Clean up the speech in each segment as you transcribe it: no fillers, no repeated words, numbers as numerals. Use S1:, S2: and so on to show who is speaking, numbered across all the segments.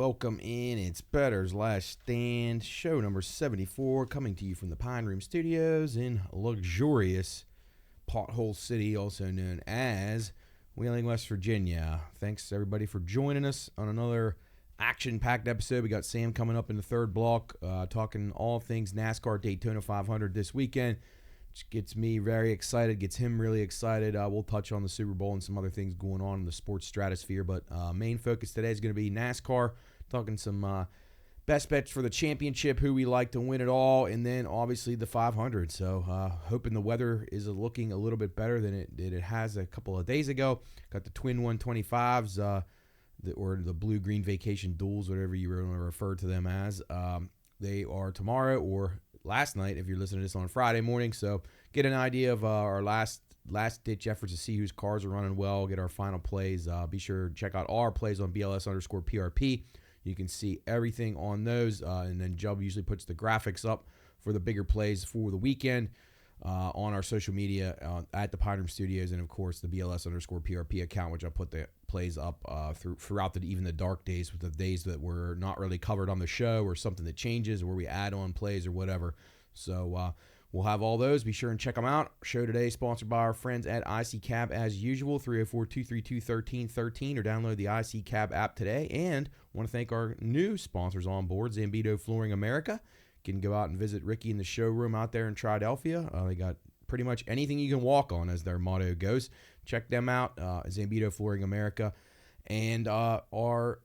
S1: Welcome in. It's Bettor's Last Stand, show number 74, coming to you from the Pine Room Studios in luxurious Pothole City, also known as Wheeling, West Virginia. Thanks, everybody, for joining us on another action-packed episode. We got Sam coming up in the third block, talking all things NASCAR Daytona 500 this weekend, which gets me very excited, gets him really excited. We'll touch on the Super Bowl and some other things going on in the sports stratosphere, but main focus today is going to be NASCAR, talking some best bets for the championship, who we like to win it all, and then obviously the 500. So hoping the weather is looking a little bit better than it has a couple of days ago. Got the twin 125s, or the blue-green vacation duels, whatever you want to refer to them as. They are tomorrow or last night if you're listening to this on Friday morning. So get an idea of our last-ditch efforts to see whose cars are running well, get our final plays. Be sure to check out all our plays on BLS_PRP. You can see everything on those, and then Jub usually puts the graphics up for the bigger plays for the weekend on our social media at the Pine Room Studios, and of course the BLS_PRP account, which I put the plays up throughout even the dark days, with the days that were not really covered on the show or something that changes, or where we add on plays or whatever. So we'll have all those. Be sure and check them out. Show today sponsored by our friends at ICCab as usual, 304-232-1313, or download the ICCab app today. And want to thank our new sponsors on board, Zambito Flooring America. You can go out and visit Ricky in the showroom out there in Triadelphia. They got pretty much anything you can walk on, as their motto goes. Check them out, Zambito Flooring America. And our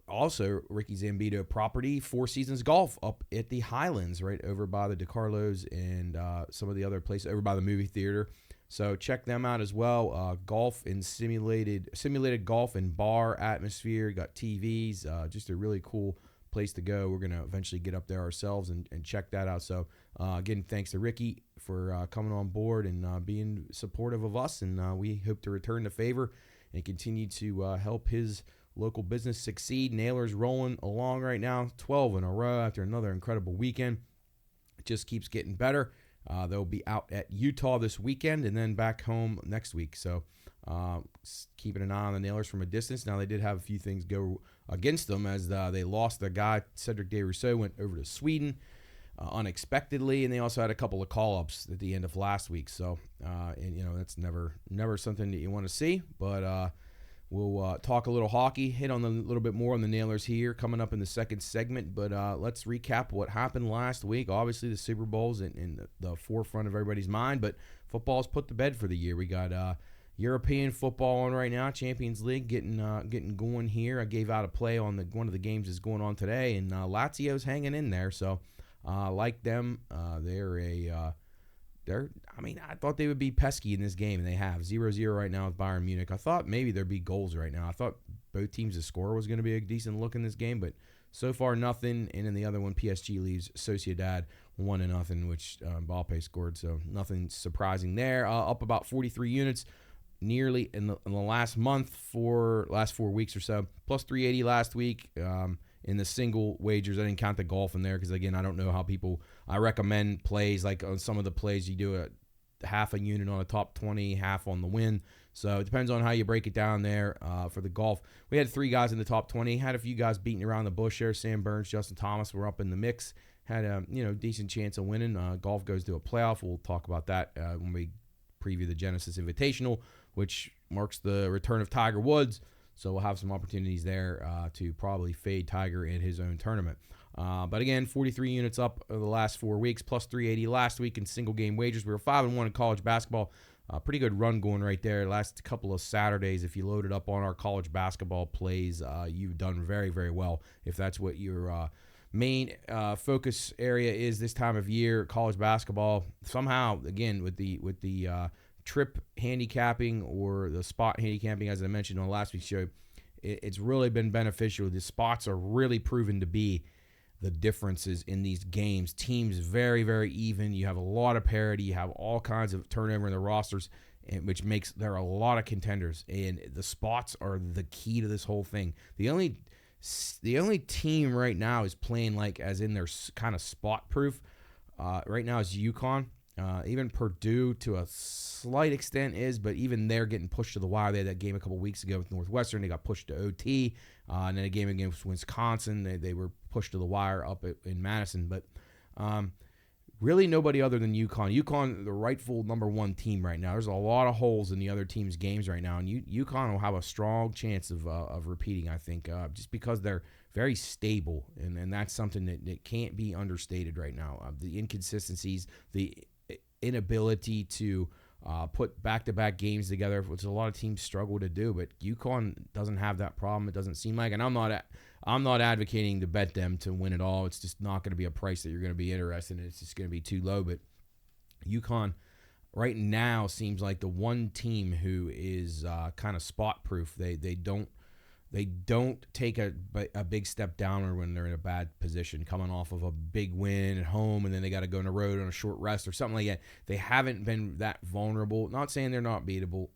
S1: also Ricky Zambito property, Four Seasons Golf, up at the Highlands, right over by the DeCarlos and some of the other places over by the movie theater. So check them out as well. Golf and simulated golf and bar atmosphere. Got TVs. Just a really cool place to go. We're going to eventually get up there ourselves and check that out. So again, thanks to Ricky for coming on board and being supportive of us. And we hope to return the favor and continue to help his local business succeed. Nailers rolling along right now, 12 in a row after another incredible weekend. It just keeps getting better. They'll be out at Utah this weekend and then back home next week. So keeping an eye on the Nailers from a distance. Now, they did have a few things go against them, as they lost their guy, Cedric DeRousseau, went over to Sweden unexpectedly, and they also had a couple of call-ups at the end of last week. So, and that's never something that you want to see, but we'll talk a little hockey, hit on a little bit more on the Nailers here coming up in the second segment. But let's recap what happened last week. Obviously, the Super Bowl's in the forefront of everybody's mind, but football's put to bed for the year. We got European football on right now, Champions League getting going here. I gave out a play on one of the games that's going on today, and Lazio's hanging in there. So like them, I thought they would be pesky in this game, and they have 0-0 right now with Bayern Munich. I thought maybe there'd be goals right now. I thought both teams to score was going to be a decent look in this game, but so far nothing. And in the other one, PSG leaves Sociedad 1-0, which Mbappe scored, so nothing surprising there. Up about 43 units nearly in the last last 4 weeks or so, plus 380 last week. In the single wagers, I didn't count the golf in there because, again, I don't know how I recommend plays. Like on some of the plays, you do a half a unit on a top 20, half on the win. So it depends on how you break it down there. For the golf, we had 3 guys in the top 20. Had a few guys beating around the bush there. Sam Burns, Justin Thomas were up in the mix. Had a decent chance of winning. Golf goes to a playoff. We'll talk about that when we preview the Genesis Invitational, which marks the return of Tiger Woods. So we'll have some opportunities there to probably fade Tiger in his own tournament. But again, 43 units up over the last 4 weeks, plus 380 last week in single game wagers. We were 5-1 in college basketball. Pretty good run going right there. Last couple of Saturdays, if you loaded up on our college basketball plays, you've done very, very well. If that's what your main focus area is this time of year, college basketball. Somehow, again, with the trip handicapping or the spot handicapping, as I mentioned on last week's show, it's really been beneficial. The spots are really proven to be the differences in these games. Teams very, very even. You have a lot of parity. You have all kinds of turnover in the rosters, which makes there are a lot of contenders. And the spots are the key to this whole thing. The only team right now is playing like as in their kind of spot proof right now is UConn. Even Purdue, to a slight extent, is, but even they're getting pushed to the wire. They had that game a couple weeks ago with Northwestern. They got pushed to OT. And then a game against Wisconsin, they were pushed to the wire up in Madison. But really nobody other than UConn. UConn, the rightful number one team right now. There's a lot of holes in the other team's games right now, and UConn will have a strong chance of repeating, I think, just because they're very stable, and that's something that can't be understated right now. The inconsistencies, the inability to put back-to-back games together, which a lot of teams struggle to do, but UConn doesn't have that problem. It doesn't seem like, and I'm not advocating to bet them to win it all. It's just not going to be a price that you're going to be interested in. It's just going to be too low. But UConn right now seems like the one team who is kind of spot-proof. They don't take a big step downward when they're in a bad position, coming off of a big win at home, and then they got to go on the road on a short rest or something like that. They haven't been that vulnerable. Not saying they're not beatable,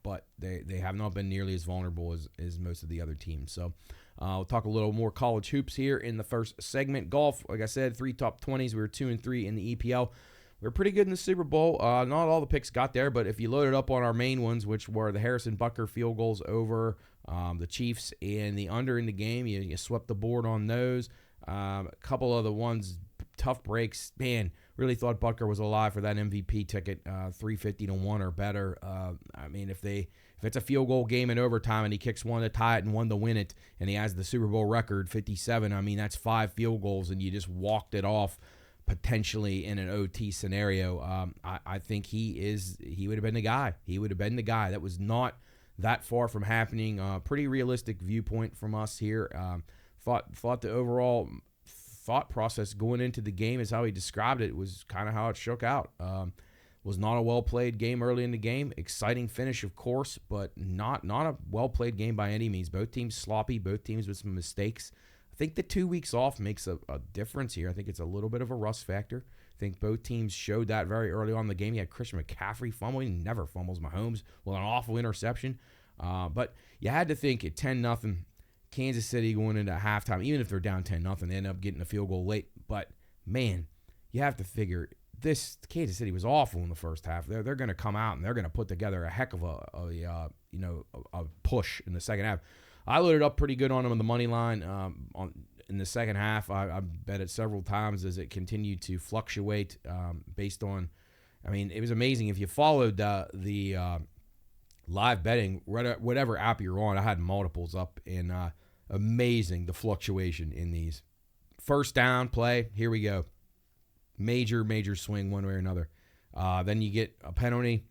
S1: but they have not been nearly as vulnerable as most of the other teams. So we'll talk a little more college hoops here in the first segment. Golf, like I said, 3 top 20s. We were 2-3 in the EPL. We were pretty good in the Super Bowl. Not all the picks got there, but if you loaded up on our main ones, which were the Harrison Butker field goals over the Chiefs and the under in the game, you swept the board on those. A couple of the ones, tough breaks. Man, really thought Butker was alive for that MVP ticket, 350-1 or better. I mean, if it's a field goal game in overtime and he kicks one to tie it and one to win it, and he has the Super Bowl record, 57, I mean, that's 5 field goals, and you just walked it off potentially in an OT scenario. I think he would have been the guy. He would have been the guy. That was not that far from happening. Pretty realistic viewpoint from us here. Thought the overall thought process going into the game is how he described it was kind of how it shook out. Was not a well-played game early in the game. Exciting finish, of course, but not a well-played game by any means. Both teams sloppy, both teams with some mistakes. I think the 2 weeks off makes a difference here. I think it's a little bit of a rust factor. I think both teams showed that very early on in the game. You had Christian McCaffrey fumbling. He never fumbles. Mahomes with an awful interception. But you had to think at 10-0, Kansas City going into halftime, even if they're down 10-0, they end up getting a field goal late. But, man, you have to figure this Kansas City was awful in the first half. They're going to come out and they're going to put together a heck of a push in the second half. I loaded up pretty good on them on the money line in the second half. I bet it several times as it continued to fluctuate based on, I mean, it was amazing. If you followed the live betting, whatever app you're on, I had multiples up, and amazing the fluctuation in these. First down play, here we go. Major swing one way or another. Then you get a penalty.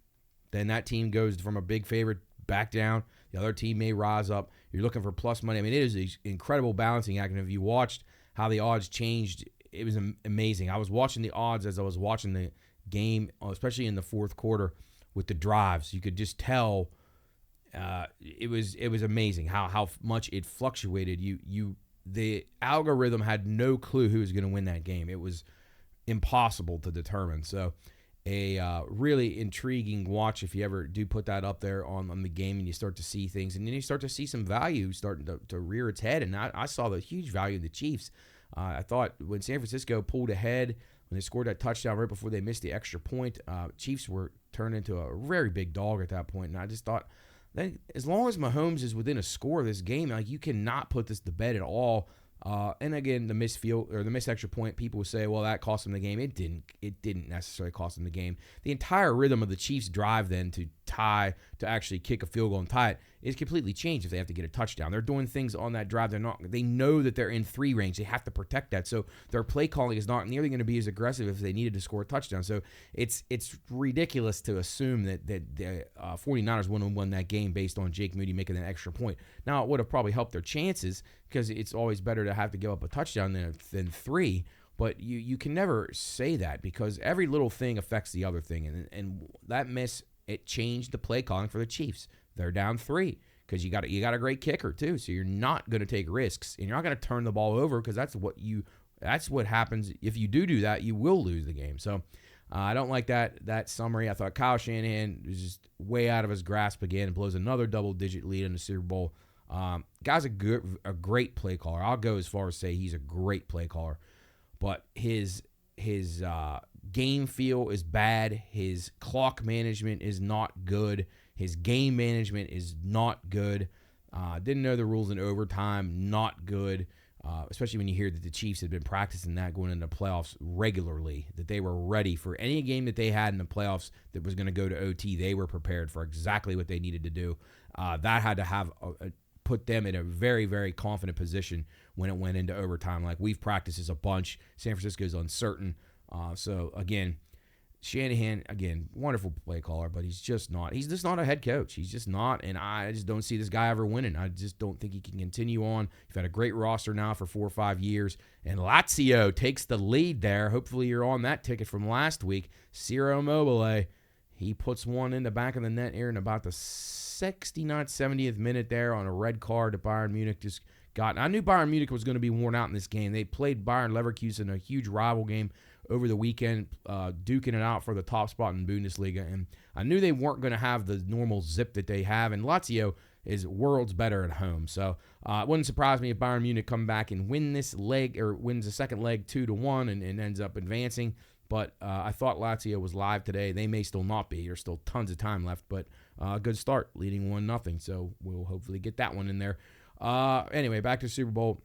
S1: Then that team goes from a big favorite back down. The other team may rise up. You're looking for plus money. I mean, it is an incredible balancing act. And if you watched how the odds changed, it was amazing. I was watching the odds as I was watching the game, especially in the fourth quarter with the drives. You could just tell it was amazing how much it fluctuated. The algorithm had no clue who was going to win that game. It was impossible to determine. So a really intriguing watch if you ever do put that up there on the game and you start to see things. And then you start to see some value starting to rear its head. And I saw the huge value in the Chiefs. I thought when San Francisco pulled ahead, when they scored that touchdown right before they missed the extra point, Chiefs were turned into a very big dog at that point. And I just thought, then as long as Mahomes is within a score of this game, like, you cannot put this to bed at all. And again, the missed field or the missed extra point, people would say, well, that cost them the game. It didn't necessarily cost them the game. The entire rhythm of the Chiefs' drive then to actually kick a field goal and tie it is completely changed if they have to get a touchdown. They're doing things on that drive. They know that they're in 3 range. They have to protect that. So their play calling is not nearly going to be as aggressive if they needed to score a touchdown. So it's ridiculous to assume that the 49ers wouldn't have won that game based on Jake Moody making that extra point. Now, it would have probably helped their chances because it's always better to have to give up a touchdown than 3. But you can never say that because every little thing affects the other thing. And that miss, it changed the play calling for the Chiefs. They're down 3 because you got a great kicker too. So you're not going to take risks and you're not going to turn the ball over because that's what happens. If you do that, you will lose the game. So I don't like that summary. I thought Kyle Shanahan was just way out of his grasp again and blows another double-digit lead in the Super Bowl. Guy's a great play caller. I'll go as far as say he's a great play caller. But his game feel is bad. His clock management is not good. His game management is not good. Didn't know the rules in overtime, not good. Especially when you hear that the Chiefs had been practicing that going into the playoffs regularly, that they were ready for any game that they had in the playoffs that was going to go to OT. They were prepared for exactly what they needed to do. That had to have put them in a very, very confident position when it went into overtime. Like, we've practiced this a bunch. San Francisco's uncertain. So, again, Shanahan, again, wonderful play caller, but he's just not a head coach. He's just not, and I just don't see this guy ever winning. I just don't think he can continue on. You've had a great roster now for 4 or 5 years, and Lazio takes the lead there. Hopefully you're on that ticket from last week. Ciro Immobile, he puts one in the back of the net here in about the 69th, 70th minute there on a red card that Bayern Munich just got. I knew Bayern Munich was going to be worn out in this game. They played Bayern Leverkusen, a huge rival game, over the weekend, duking it out for the top spot in Bundesliga. And I knew they weren't going to have the normal zip that they have. And Lazio is worlds better at home. So it wouldn't surprise me if Bayern Munich come back and win this leg, or wins the second leg 2-1 and ends up advancing. But I thought Lazio was live today. They may still not be. There's still tons of time left. But good start, leading 1-0. So we'll hopefully get that one in there. Anyway, back to Super Bowl.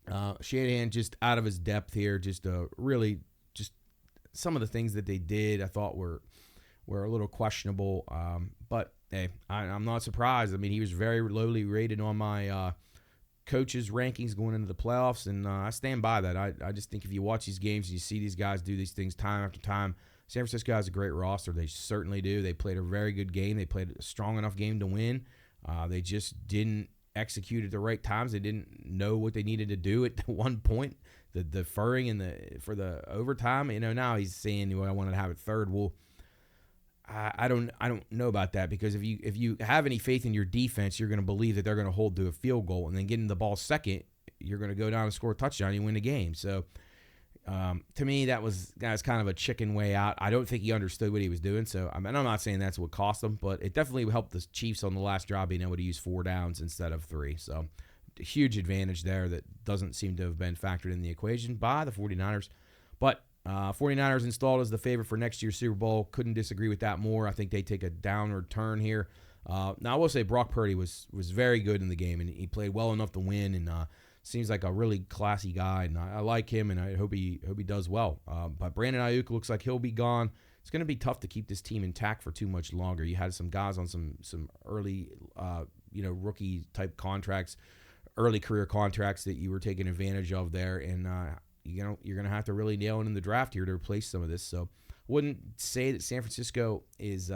S1: Shanahan just out of his depth here. Just really... some of the things that they did I thought were a little questionable, but hey, I'm not surprised. I mean, he was very lowly rated on my coaches' rankings going into the playoffs, and I stand by that. I just think if you watch these games and you see these guys do these things time after time, San Francisco has a great roster. They certainly do. They played a very good game. They played a strong enough game to win. They just didn't execute at the right times. They didn't know what they needed to do at one point. The deferring for the overtime, now he's saying, I wanted to have it third. Well, I don't know about that, because if you have any faith in your defense, you're going to believe that they're going to hold to a field goal, and then getting the ball second, you're going to go down and score a touchdown, you win the game. So to me, that was kind of a chicken way out. I don't think he understood what he was doing. So I'm not saying that's what cost them, but it definitely helped the Chiefs on the last drive being able to use 4 downs instead of 3. So a huge advantage there that doesn't seem to have been factored in the equation by the 49ers. But 49ers installed as the favorite for next year's Super Bowl. Couldn't disagree with that more. I think they take a downward turn here. Now, I will say Brock Purdy was very good in the game, and he played well enough to win, and seems like a really classy guy, and I like him, and I hope he does well. But Brandon Ayuk looks like he'll be gone. It's going to be tough to keep this team intact for too much longer. You had some guys on some early rookie-type contracts, early career contracts that you were taking advantage of there, and you're going to have to really nail it in the draft here to replace some of this. So wouldn't say that San Francisco is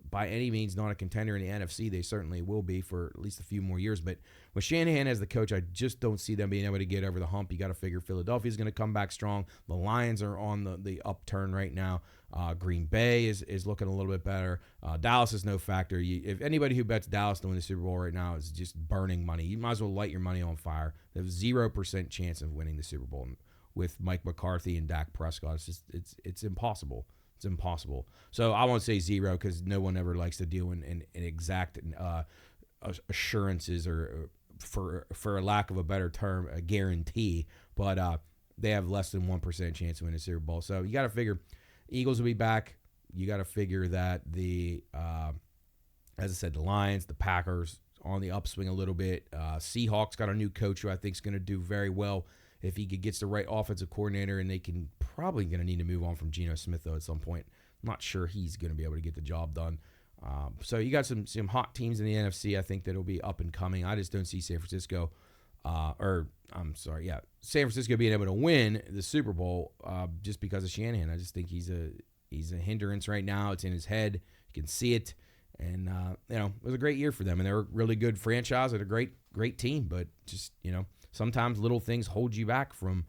S1: by any means not a contender in the NFC. They certainly will be for at least a few more years. But with Shanahan as the coach, I just don't see them being able to get over the hump. You got to figure Philadelphia's going to come back strong. The Lions are on the upturn right now. Green Bay is looking a little bit better. Dallas is no factor. If anybody who bets Dallas to win the Super Bowl right now is just burning money. You might as well light your money on fire. They have 0% chance of winning the Super Bowl with Mike McCarthy and Dak Prescott. It's impossible. It's impossible. So I won't say 0, because no one ever likes to deal in exact assurances, or for a lack of a better term, a guarantee. But they have less than 1% chance of winning the Super Bowl. So you got to figure Eagles will be back. You got to figure that as I said, the Lions, the Packers on the upswing a little bit. Seahawks got a new coach who I think is going to do very well if he gets the right offensive coordinator, and they can probably going to need to move on from Geno Smith, though, at some point. I'm not sure he's going to be able to get the job done. So you got some hot teams in the NFC, I think, that'll be up and coming. I just don't see San Francisco, San Francisco being able to win the Super Bowl just because of Shanahan. I just think he's a hindrance right now. It's in his head. You can see it. And, it was a great year for them. And they're a really good franchise and a great team. But just, sometimes little things hold you back from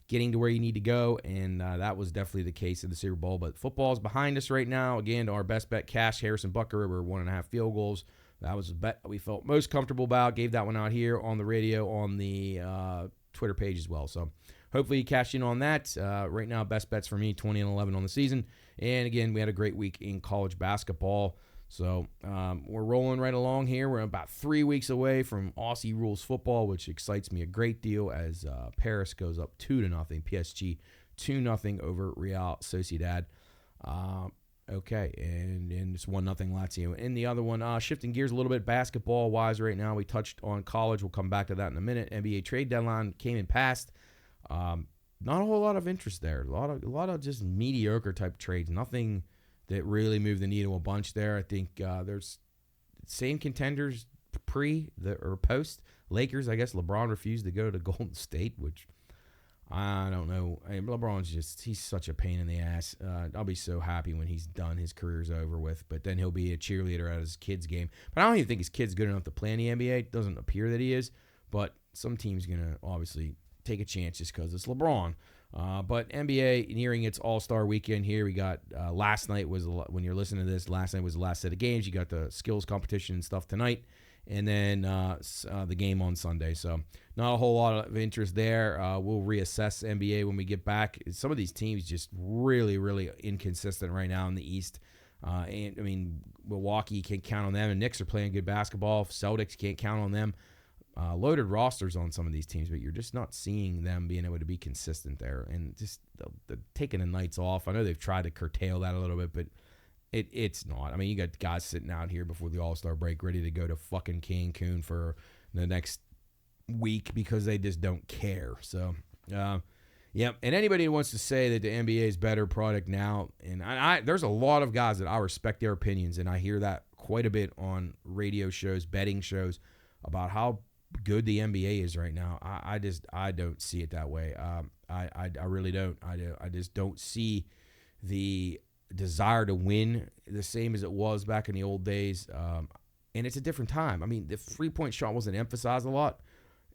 S1: getting to where you need to go, and that was definitely the case in the Super Bowl. But football is behind us right now. Again, our best bet cash, Harrison Butker, over 1.5 field goals. That was a bet we felt most comfortable about. Gave that one out here on the radio, on the Twitter page as well. So hopefully you cashed in on that. Right now, best bets for me, 20-11 on the season. And again, we had a great week in college basketball. So we're rolling right along here. We're about 3 weeks away from Aussie rules football, which excites me a great deal as Paris goes up 2-0. PSG 2-0 over Real Sociedad. Okay, and it's 1-0 Lazio. And the other one, shifting gears a little bit basketball-wise right now, we touched on college. We'll come back to that in a minute. NBA trade deadline came and passed. Not a whole lot of interest there. A lot of just mediocre type trades. Nothing that really moved the needle a bunch there. I think there's same contenders or post. Lakers, I guess LeBron refused to go to Golden State, which I don't know. He's such a pain in the ass. I'll be so happy when he's done. His career's over with, but then he'll be a cheerleader at his kid's game. But I don't even think his kid's good enough to play in the NBA. It doesn't appear that he is, but some team's going to obviously take a chance just because it's LeBron. But NBA nearing its All-Star weekend here. We got last night was, when you're listening to this, last night was the last set of games. You got the skills competition and stuff tonight, and then the game on Sunday. So not a whole lot of interest there. We'll reassess NBA when we get back. Some of these teams just really, really inconsistent right now in the East. And I mean, Milwaukee can't count on them, and Knicks are playing good basketball. Celtics can't count on them. Loaded rosters on some of these teams, but you're just not seeing them being able to be consistent there. And just the taking the nights off. I know they've tried to curtail that a little bit, but it's not. I mean, you got guys sitting out here before the All-Star break ready to go to fucking Cancun for the next week because they just don't care. So, yeah. And anybody who wants to say that the NBA is better product now, and there's a lot of guys that I respect their opinions, and I hear that quite a bit on radio shows, betting shows, about how good the NBA is right now. I don't see it that way. I really don't. I just don't see the desire to win the same as it was back in the old days. And it's a different time. I mean, the 3-point shot wasn't emphasized a lot,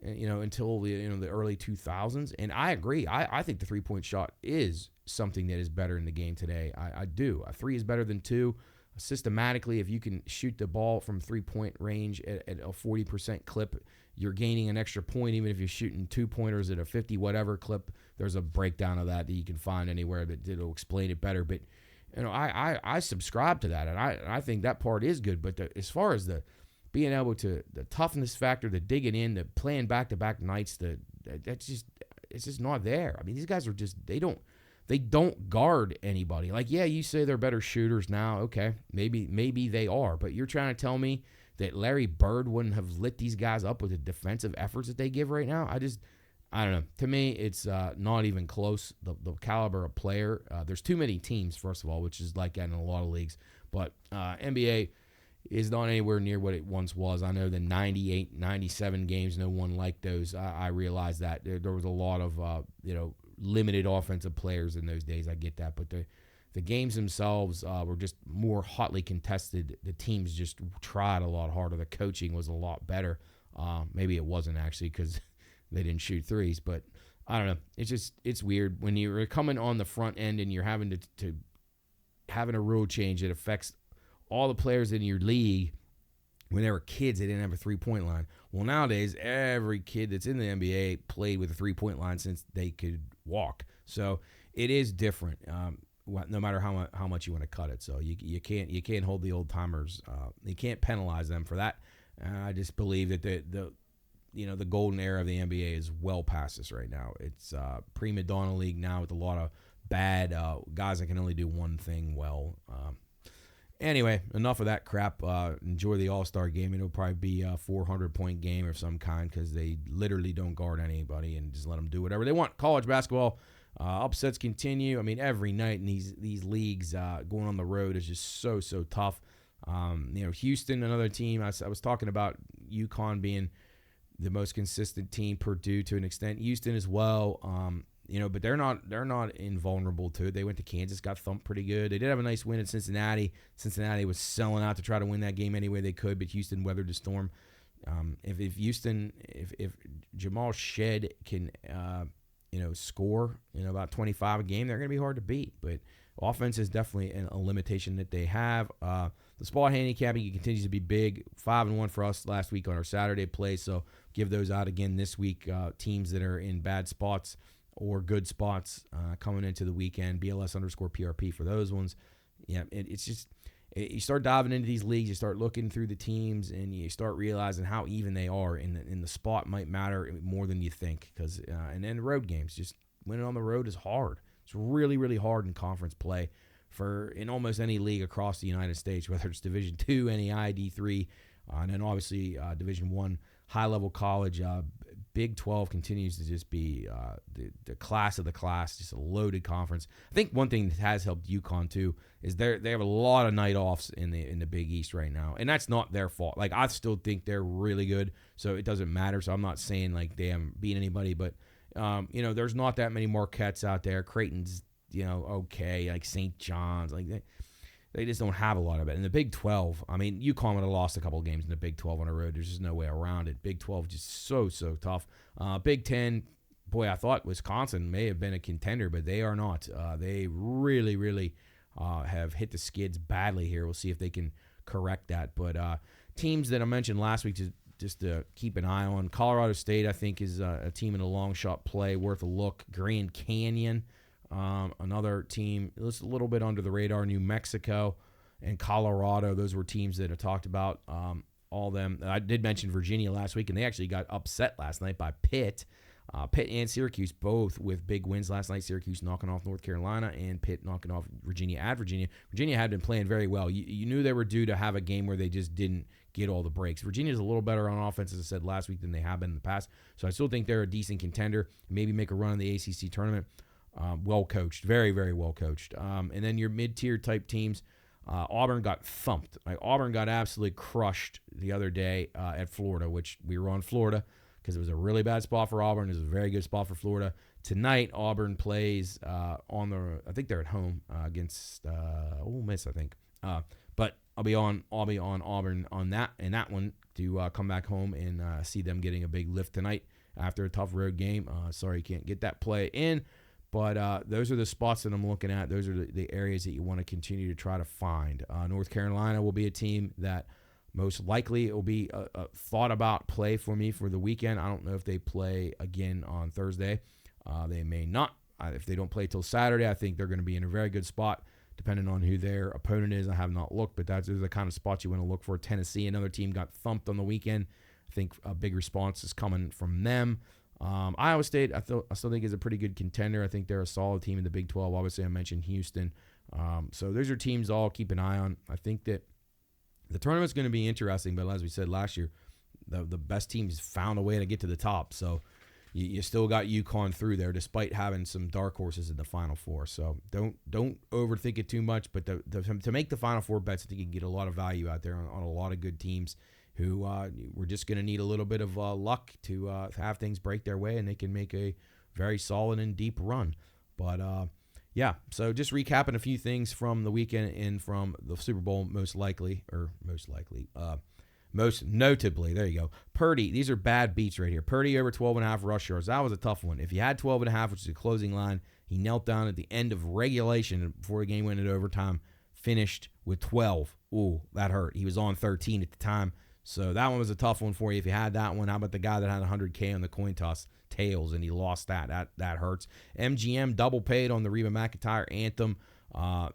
S1: until the early 2000s. And I agree. I think the 3-point shot is something that is better in the game today. I do. A 3 is better than 2. Systematically, if you can shoot the ball from 3-point range at a 40% clip, you're gaining an extra point. Even if you're shooting 2-pointers at a 50 whatever clip, there's a breakdown of that you can find anywhere that'll explain it better. But I subscribe to that, and I think that part is good. But as far as the being able to, the toughness factor, the digging in, the playing back-to-back nights, it's just not there. I mean, these guys are just they don't guard anybody. Like, yeah, you say they're better shooters now. Okay, maybe they are, but you're trying to tell me that Larry Bird wouldn't have lit these guys up with the defensive efforts that they give right now? I don't know. To me, it's not even close, the caliber of player. There's too many teams, first of all, which is like that in a lot of leagues. But NBA is not anywhere near what it once was. I know the 98, 97 games, no one liked those. I realize that. There was a lot of, limited offensive players in those days. I get that. But the games themselves were just more hotly contested. The teams just tried a lot harder. The coaching was a lot better. Maybe it wasn't actually because they didn't shoot threes. But I don't know. It's weird. When you're coming on the front end and you're having to having a rule change that affects all the players in your league. When they were kids, they didn't have a 3-point line. Well, nowadays, every kid that's in the NBA played with a 3-point line since they could walk. So it is different, no matter how much you want to cut it. So you can't hold the old timers. You can't penalize them for that. I just believe that the golden era of the NBA is well past us right now. It's prima donna league now with a lot of bad guys that can only do one thing well. Anyway, enough of that crap. Enjoy the All-Star game. It'll probably be a 400-point game of some kind because they literally don't guard anybody and just let them do whatever they want. College basketball, upsets continue. I mean, every night in these leagues, going on the road is just so tough. Houston, another team. I was talking about UConn being the most consistent team, Purdue to an extent. Houston as well. But they're not invulnerable to it. They went to Kansas, got thumped pretty good. They did have a nice win at Cincinnati. Cincinnati was selling out to try to win that game any way they could, but Houston weathered the storm. If Jamal Shed can, score, about 25 a game, they're going to be hard to beat. But offense is definitely a limitation that they have. The spot handicapping continues to be big. 5-1 for us last week on our Saturday play. So give those out again this week. Teams that are in bad spots or good spots coming into the weekend. BLS_PRP for those ones. Yeah, it's just you start diving into these leagues, you start looking through the teams, and you start realizing how even they are. And the spot might matter more than you think. And then road games, just winning on the road is hard. It's really, really hard in conference play in almost any league across the United States, whether it's Division II, NEI, D3, and then obviously Division I, high-level college. Big 12 continues to just be the class of the class, just a loaded conference. I think one thing that has helped UConn too is they have a lot of night offs in the Big East right now, and that's not their fault. Like, I still think they're really good, so it doesn't matter. So I'm not saying like they haven't beat anybody, but there's not that many Marquettes out there. Creighton's okay, like St. John's, like they just don't have a lot of it. In the Big 12, I mean, UConn would have lost a couple of games in the Big 12 on the road. There's just no way around it. Big 12 just so tough. Big 10, boy, I thought Wisconsin may have been a contender, but they are not. They really, really have hit the skids badly here. We'll see if they can correct that. But teams that I mentioned last week, just to keep an eye on. Colorado State, I think, is a team in a long shot play worth a look. Grand Canyon, another team, just a little bit under the radar. New Mexico and Colorado, those were teams that I talked about. All them. I did mention Virginia last week, and they actually got upset last night by Pitt. Pitt and Syracuse both with big wins last night. Syracuse knocking off North Carolina and Pitt knocking off Virginia at Virginia. Virginia had been playing very well. You knew they were due to have a game where they just didn't get all the breaks. Virginia's a little better on offense, as I said last week, than they have been in the past. So I still think they're a decent contender. Maybe make a run in the ACC tournament. Well coached, very, very well coached. And then your mid-tier type teams, Auburn got thumped. Auburn got absolutely crushed the other day at Florida, which we were on Florida because it was a really bad spot for Auburn. It was a very good spot for Florida. Tonight, Auburn plays I think they're at home against Ole Miss, I think. But I'll be on Auburn on that one to come back home and see them getting a big lift tonight after a tough road game. Sorry you can't get that play in. But those are the spots that I'm looking at. Those are the areas that you want to continue to try to find. North Carolina will be a team that most likely it will be a thought about play for me for the weekend. I don't know if they play again on Thursday. They may not. If they don't play till Saturday, I think they're going to be in a very good spot, depending on who their opponent is. I have not looked, but those are the kind of spots you want to look for. Tennessee, another team, got thumped on the weekend. I think a big response is coming from them. Iowa State, I still think is a pretty good contender. I think they're a solid team in the Big 12. Obviously, I mentioned Houston. So those are teams to all keep an eye on. I think that the tournament's going to be interesting, but as we said last year, the best teams found a way to get to the top. So you still got UConn through there, despite having some dark horses in the Final Four. So don't overthink it too much. But to make the Final Four bets, I think you can get a lot of value out there on a lot of good teams who we're just going to need a little bit of luck to have things break their way, and they can make a very solid and deep run. But, so just recapping a few things from the weekend and from the Super Bowl, most notably, there you go. Purdy, these are bad beats right here. Purdy over 12.5 rush yards. That was a tough one. If you had 12.5, which is the closing line, he knelt down at the end of regulation before the game went into overtime, finished with 12. Ooh, that hurt. He was on 13 at the time. So that one was a tough one for you if you had that one. How about the guy that had 100K on the coin toss, tails, and he lost that? That hurts. MGM double paid on the Reba McEntire anthem.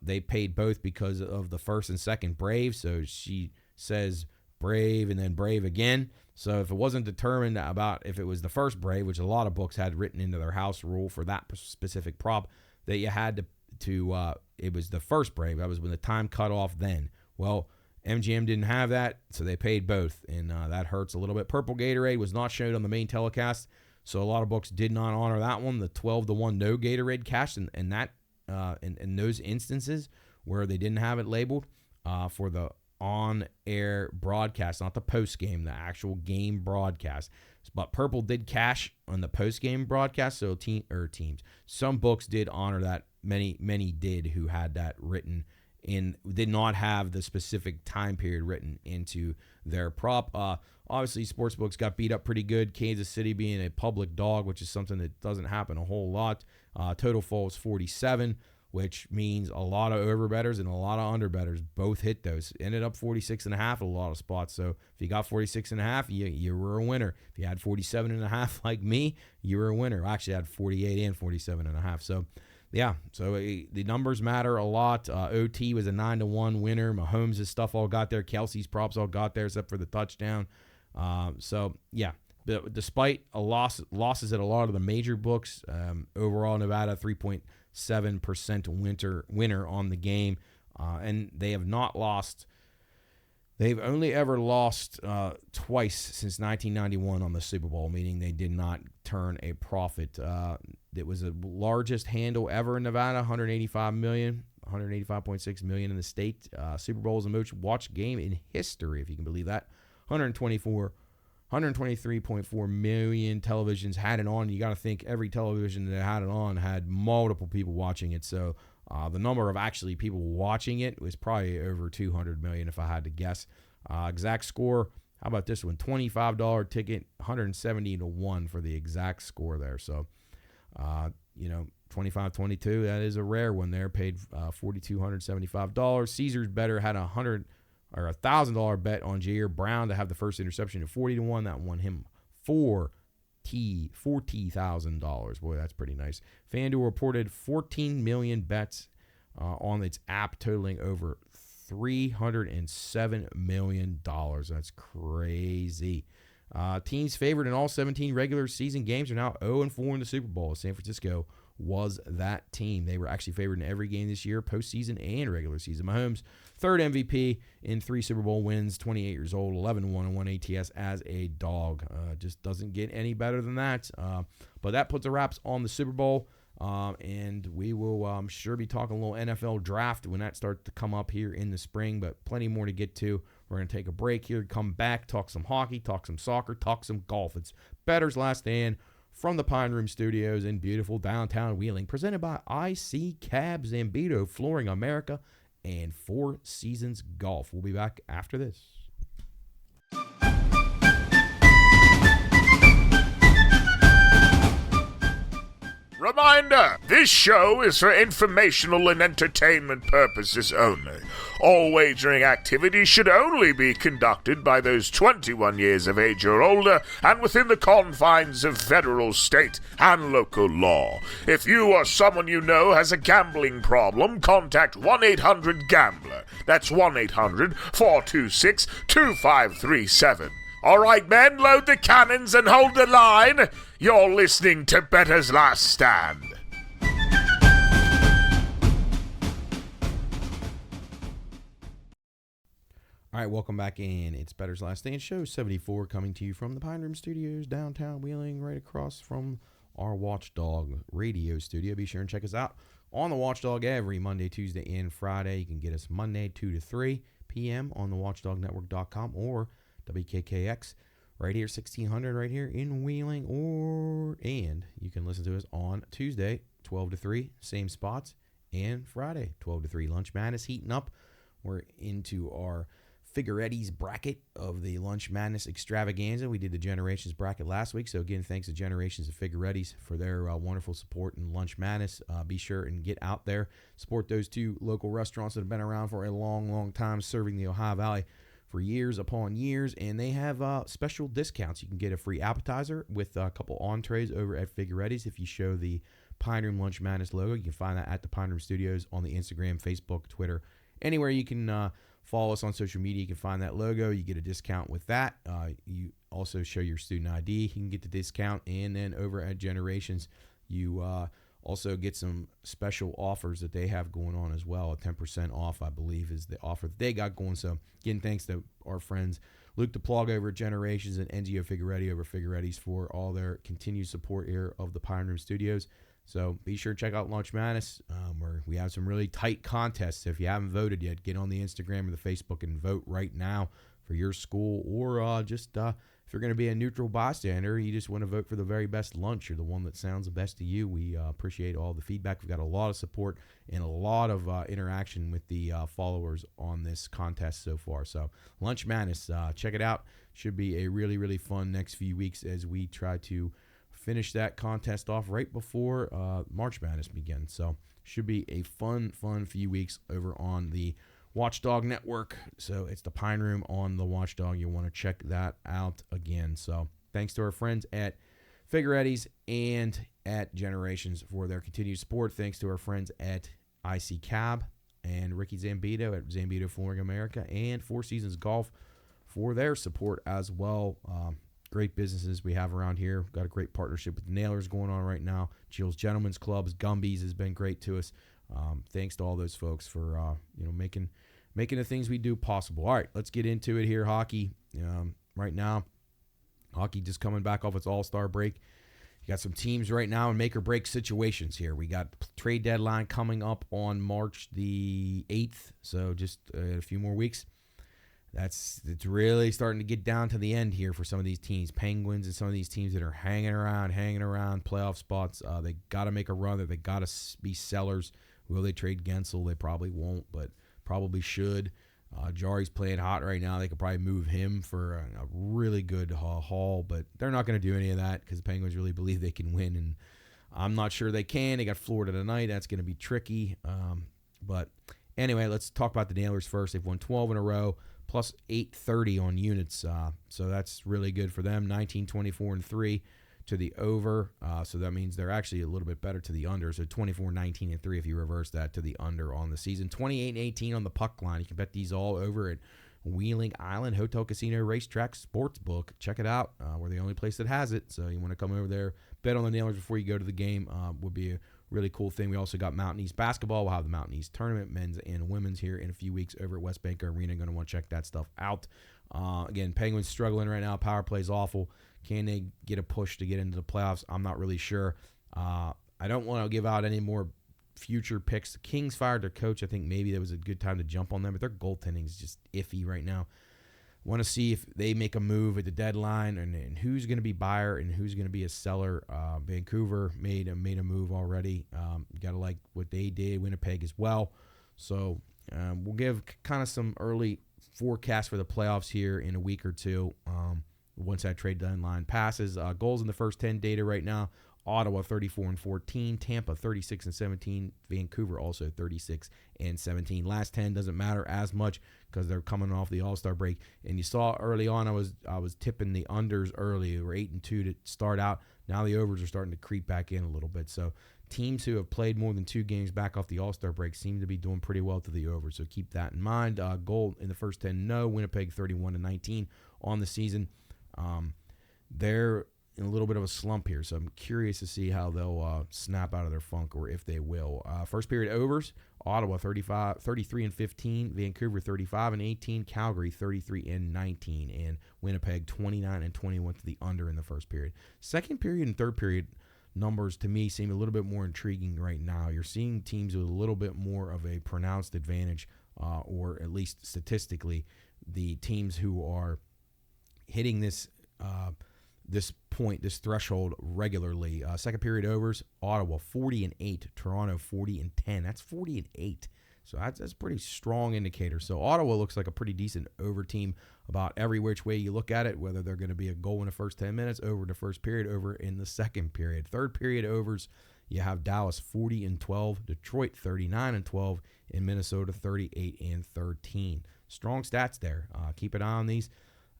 S1: They paid both because of the first and second Brave. So she says Brave and then Brave again. So if it wasn't determined about if it was the first Brave, which a lot of books had written into their house rule for that specific prop, that you had to it was the first Brave. That was when the time cut off then. Well, MGM didn't have that, so they paid both, and that hurts a little bit. Purple Gatorade was not shown on the main telecast, so a lot of books did not honor that one. The 12-1 no Gatorade cash, and that in those instances where they didn't have it labeled for the on-air broadcast, not the post-game, the actual game broadcast. But Purple did cash on the post-game broadcast, so teams. Some books did honor that. Many did who had that written in, did not have the specific time period written into their prop. Obviously, sportsbooks got beat up pretty good. Kansas City being a public dog, which is something that doesn't happen a whole lot. Total fall was 47, which means a lot of overbettors and a lot of underbettors both hit those. Ended up 46.5 at a lot of spots. So if you got 46.5, you were a winner. If you had 47.5 like me, you were a winner. I actually had 48 and 47.5. So yeah, so the numbers matter a lot. OT was a 9-1 winner. Mahomes' stuff all got there. Kelsey's props all got there except for the touchdown. So yeah, despite losses at a lot of the major books, overall Nevada 3.7% winner on the game, and they have not lost. They've only ever lost twice since 1991 on the Super Bowl, meaning they did not turn a profit. It was the largest handle ever in Nevada, 185.6 million in the state. Super Bowl is the most watched game in history, if you can believe that. 123.4 million televisions had it on. You got to think every television that had it on had multiple people watching it. So the number of actually people watching it was probably over 200 million if I had to guess. Exact score, how about this one? $25 ticket, 170-1 for the exact score there. So, 25-22, that is a rare one there. Paid $4,275. Caesars Bettor had $1,000 bet on Jair Brown to have the first interception at 40-1. That won him $40,000. Boy, that's pretty nice. FanDuel reported 14 million bets on its app, totaling over $307 million. That's crazy. Teams favored in all 17 regular season games are now 0-4 in the Super Bowl. San Francisco was that team. They were actually favored in every game this year, postseason and regular season. Mahomes, third MVP in 3 Super Bowl wins, 28 years old, 11-1 and 1 ATS as a dog. Just doesn't get any better than that. But that puts the wraps on the Super Bowl. And we will sure be talking a little NFL draft when that starts to come up here in the spring, but plenty more to get to. We're going to take a break here, come back, talk some hockey, talk some soccer, talk some golf. It's Bettor's Last Stand from the Pine Room Studios in beautiful downtown Wheeling, presented by IC Cab, Zambito, Flooring America, and Four Seasons Golf. We'll be back after this.
S2: Reminder, this show is for informational and entertainment purposes only. All wagering activities should only be conducted by those 21 years of age or older and within the confines of federal, state, and local law. If you or someone you know has a gambling problem, contact 1-800-GAMBLER. That's 1-800-426-2537. All right, men, load the cannons and hold the line. You're listening to Bettor's Last Stand.
S1: All right, welcome back in. It's Bettor's Last Stand, show 74, coming to you from the Pine Room Studios, downtown Wheeling, right across from our Watchdog radio studio. Be sure and check us out on the Watchdog every Monday, Tuesday, and Friday. You can get us Monday 2 to 3 p.m. on the watchdognetwork.com or WKKX right here, 1600 right here in Wheeling, and you can listen to us on Tuesday 12 to 3, same spots, and Friday 12 to 3. Lunch Madness heating up. We're into our Figueretti's bracket of the Lunch Madness extravaganza. We did the Generations bracket last week, so again, thanks to Generations and Figueretti's for their wonderful support in Lunch Madness. Be sure and get out there, support those two local restaurants that have been around for a long, long time, serving the Ohio Valley for years upon years, and they have special discounts. You can get a free appetizer with a couple entrees over at Figueretti's if you show the Pine Room Lunch Madness logo. You can find that at the Pine Room Studios on the Instagram, Facebook, Twitter, anywhere you can follow us on social media. You can find that logo. You get a discount with that. You also show your student ID. You can get the discount, and then over at Generations, you also get some special offers that they have going on as well. A 10% off, I believe, is the offer that they got going. So, again, thanks to our friends Luke DePlog over at Generations and NGO Figueretti over Figueretti's for all their continued support here of the Pine Room Studios. So be sure to check out Lunch Madness, where we have some really tight contests. If you haven't voted yet, get on the Instagram or the Facebook and vote right now for your school, or just if you're going to be a neutral bystander, you just want to vote for the very best lunch or the one that sounds the best to you. We appreciate all the feedback. We've got a lot of support and a lot of interaction with the followers on this contest so far. So Lunch Madness, check it out. Should be a really, really fun next few weeks as we try to finish that contest off right before March Madness begins. So should be a fun few weeks over on the Watchdog Network. So it's the Pine Room on the Watchdog. You'll want to check that out again. So thanks to our friends at Figueretti's and at Generations for their continued support. Thanks to our friends at IC Cab and Ricky Zambito at Zambito Flooring America and Four Seasons Golf for their support as well. great businesses we have around here. We've got a great partnership with the Nailers going on right now. Jill's Gentlemen's Clubs, Gumby's has been great to us. Thanks to all those folks for making the things we do possible. All right, let's get into it here. Hockey right now. Hockey just coming back off its All-Star break. You got some teams right now in make-or-break situations here. We got trade deadline coming up on March the 8th, so just a few more weeks. It's really starting to get down to the end here for some of these teams. Penguins and some of these teams that are hanging around playoff spots. They got to make a run. They got to be sellers. Will they trade Gensel? They probably won't, but probably should. Jari's playing hot right now. They could probably move him for a really good haul, but they're not going to do any of that because the Penguins really believe they can win, and I'm not sure they can. They got Florida tonight. That's going to be tricky. But anyway, let's talk about the Nailers first. They've won 12 in a row, plus 830 on units, so that's really good for them. 19, 24, and 3 to the over, so that means they're actually a little bit better to the under. So 24, 19, and 3 if you reverse that to the under on the season. 28 and 18 on the puck line. You can bet these all over at Wheeling Island Hotel Casino Racetrack Sportsbook. Check it out. We're the only place that has it, so you want to come over there, bet on the Nailers before you go to the game. Would be a really cool thing. We also got Mountain East basketball. We'll have the Mountain East tournament, men's and women's, here in a few weeks over at West Bank Arena. Going to want to check that stuff out. Again, Penguins struggling right now. Power play's awful. Can they get a push to get into the playoffs? I'm not really sure. I don't want to give out any more future picks. The Kings fired their coach. I think maybe that was a good time to jump on them, but their goaltending is just iffy right now. Want to see if they make a move at the deadline and who's going to be buyer and who's going to be a seller. Vancouver made a move already. You got to like what they did. Winnipeg as well. So we'll give kind of some early forecast for the playoffs here in a week or two. Once that trade deadline passes. Goals in the first 10 data right now. Ottawa 34 and 14, Tampa 36 and 17, Vancouver also 36 and 17. Last 10 doesn't matter as much because they're coming off the All-Star break. And you saw early on I was tipping the unders early. They were 8 and 2 to start out. Now the overs are starting to creep back in a little bit. So teams who have played more than 2 games back off the All-Star break seem to be doing pretty well to the over. So keep that in mind. Goal in the first 10, no. Winnipeg 31 and 19 on the season. They're in a little bit of a slump here, so I'm curious to see how they'll snap out of their funk, or if they will. First period overs: Ottawa 33 and 15, Vancouver 35 and 18, Calgary 33 and 19, and Winnipeg 29 and 21 to the under in the first period. Second period and third period numbers to me seem a little bit more intriguing right now. You're seeing teams with a little bit more of a pronounced advantage, or at least statistically, the teams who are hitting this threshold regularly. Second period overs: Ottawa 40 and 8, Toronto 40 and 10. That's 40 and 8. So that's a pretty strong indicator. So Ottawa looks like a pretty decent over team about every which way you look at it, whether they're going to be a goal in the first 10 minutes, over in the first period, over in the second period. Third period overs, you have Dallas 40 and 12, Detroit 39 and 12, and Minnesota 38 and 13. Strong stats there. Keep an eye on these.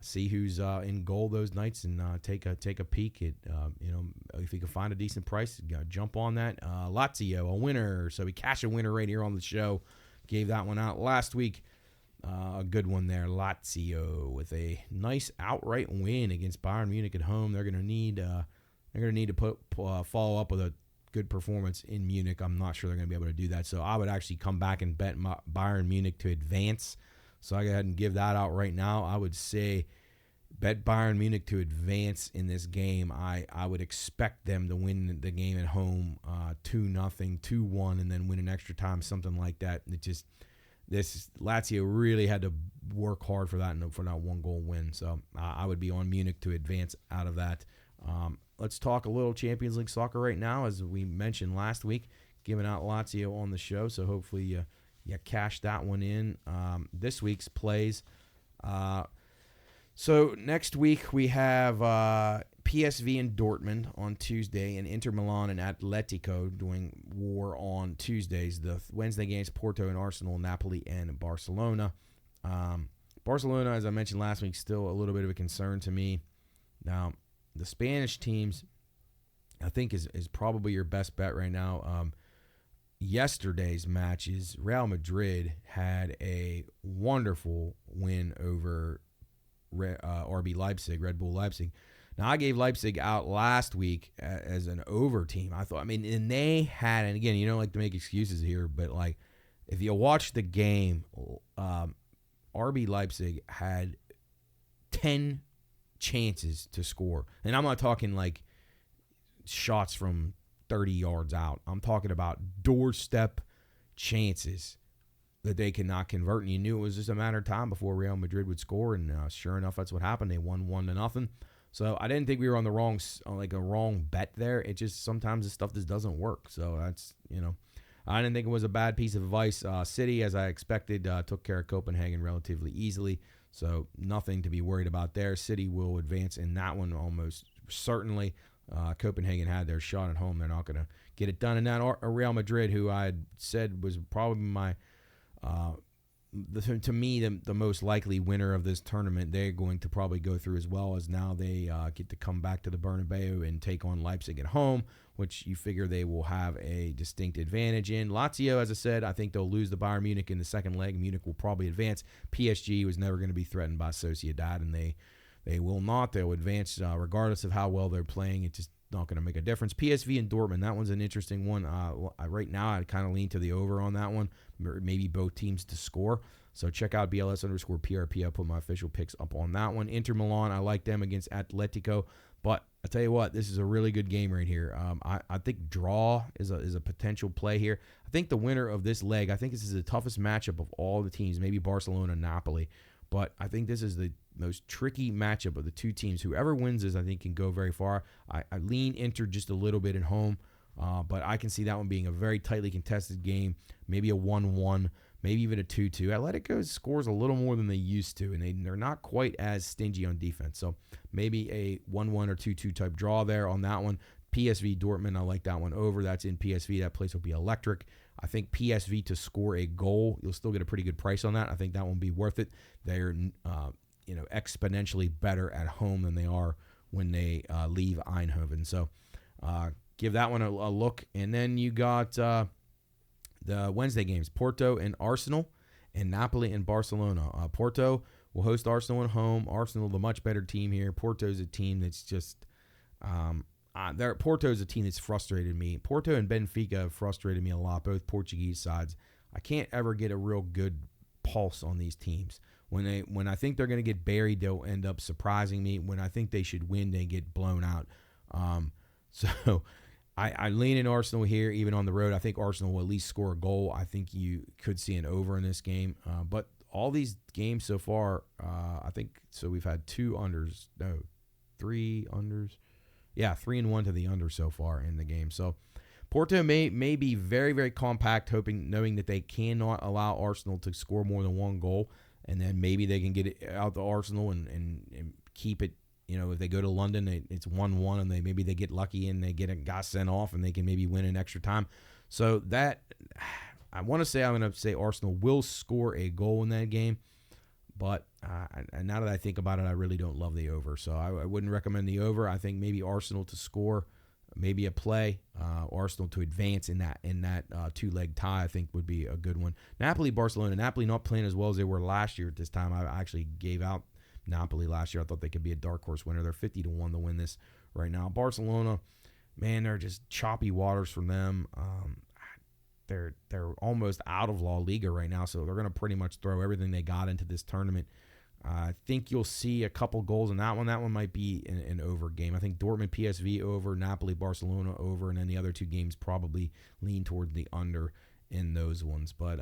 S1: See who's in goal those nights, and take a peek at if you can find a decent price, jump on that. Lazio, a winner, so we cash a winner right here on the show. Gave that one out last week. A good one there. Lazio with a nice outright win against Bayern Munich at home. They're gonna need to follow up with a good performance in Munich. I'm not sure they're gonna be able to do that. So I would actually come back and bet Bayern Munich to advance. So I go ahead and give that out right now. I would say bet Bayern Munich to advance in this game. I would expect them to win the game at home 2-0, 2-1, and then win in extra time, something like that. This Lazio really had to work hard for that one goal win. So I would be on Munich to advance out of that. Let's talk a little Champions League soccer right now, as we mentioned last week, giving out Lazio on the show. So hopefully you cash that one in. This week's plays. So next week we have PSV and Dortmund on Tuesday, and Inter Milan and Atletico doing war on Tuesdays. The Wednesday games: Porto and Arsenal, Napoli and Barcelona. Barcelona, as I mentioned last week, still a little bit of a concern to me. Now, the Spanish teams, I think, is probably your best bet right now. Yesterday's matches, Real Madrid had a wonderful win over RB Leipzig, Red Bull Leipzig. Now, I gave Leipzig out last week as an over team. And they had, and again, you don't like to make excuses here, but like if you watch the game, RB Leipzig had 10 chances to score. And I'm not talking like shots from 30 yards out. I'm talking about doorstep chances that they could not convert. And you knew it was just a matter of time before Real Madrid would score. And sure enough, that's what happened. They won 1-0. So I didn't think we were on the wrong bet there. It just sometimes this stuff just doesn't work. So that's, I didn't think it was a bad piece of advice. City, as I expected, took care of Copenhagen relatively easily. So nothing to be worried about there. City will advance in that one almost certainly. Copenhagen had their shot at home. They're not going to get it done. And now Real Madrid, who I had said was probably my, to me, the most likely winner of this tournament, they're going to probably go through as well, as now they get to come back to the Bernabeu and take on Leipzig at home, which you figure they will have a distinct advantage in. Lazio, as I said, I think they'll lose to Bayern Munich in the second leg. Munich will probably advance. PSG was never going to be threatened by Sociedad, and they will not. They'll advance regardless of how well they're playing. It's just not going to make a difference. PSV and Dortmund, that one's an interesting one. Right now, I kind of lean to the over on that one, maybe both teams to score. So check out BLS_PRP. I'll put my official picks up on that one. Inter Milan, I like them against Atletico. But I tell you what, this is a really good game right here. I think draw is a potential play here. I think the winner of this leg, I think this is the toughest matchup of all the teams, maybe Barcelona and Napoli. But I think this is the most tricky matchup of the two teams. Whoever wins this, I think, can go very far. I lean Inter just a little bit at home, but I can see that one being a very tightly contested game, maybe a 1-1, maybe even a 2-2. Atletico scores a little more than they used to, and they're not quite as stingy on defense. So maybe a 1-1 or 2-2 type draw there on that one. PSV Dortmund, I like that one over. That's in PSV. That place will be electric. I think PSV to score a goal, you'll still get a pretty good price on that. I think that won't be worth it. They're exponentially better at home than they are when they leave Eindhoven. So give that one a look. And then you got the Wednesday games, Porto and Arsenal, and Napoli and Barcelona. Porto will host Arsenal at home. Arsenal, the much better team here. Porto's a team that's just Porto's a team that's frustrated me. Porto and Benfica have frustrated me a lot, both Portuguese sides. I can't ever get a real good pulse on these teams. When I think they're going to get buried, they'll end up surprising me. When I think they should win, they get blown out. So I lean in Arsenal here, even on the road. I think Arsenal will at least score a goal. I think you could see an over in this game. But all these games so far, I think, so we've had 3 unders. Yeah, 3-1 to the under so far in the game. So Porto may be very, very compact, knowing that they cannot allow Arsenal to score more than one goal. And then maybe they can get it out to Arsenal and keep it. If they go to London, it's 1-1, and maybe they get lucky and they get a guy sent off, and they can maybe win in extra time. So that I'm going to say Arsenal will score a goal in that game. But now that I think about it, I really don't love the over. So I wouldn't recommend the over. I think maybe Arsenal to score, maybe a play. Arsenal to advance in that 2-leg tie, I think, would be a good one. Napoli, Barcelona. Napoli not playing as well as they were last year at this time. I actually gave out Napoli last year. I thought they could be a dark horse winner. They're 50-1 to win this right now. Barcelona, man, they're just choppy waters from them. They're almost out of La Liga right now, so they're going to pretty much throw everything they got into this tournament. I think you'll see a couple goals in that one. That one might be an over game. I think Dortmund, PSV over, Napoli, Barcelona over, and then the other two games probably lean toward the under in those ones. But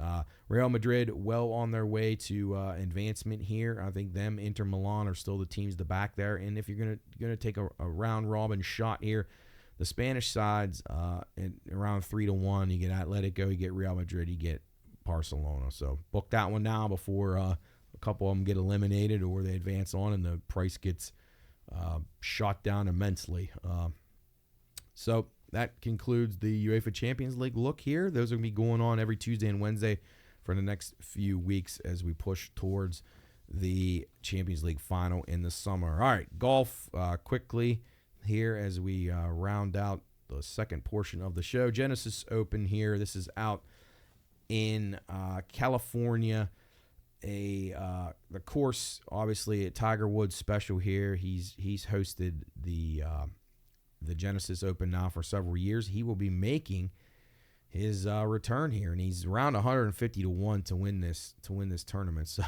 S1: Real Madrid well on their way to advancement here. I think them, Inter Milan, are still the teams to back there. And if you're gonna take a round robin shot here, the Spanish sides around 3-1. You get Atletico, you get Real Madrid, you get Barcelona. So book that one now before a couple of them get eliminated or they advance on and the price gets shot down immensely. So that concludes the UEFA Champions League look here. Those are going to be going on every Tuesday and Wednesday for the next few weeks as we push towards the Champions League final in the summer. All right, golf quickly here as we round out the second portion of the show. Genesis Open here. This is out in California. the course, obviously, at Tiger Woods special here. He's hosted the Genesis Open now for several years. He will be making his return here, and he's around 150 to 1 to win this tournament. So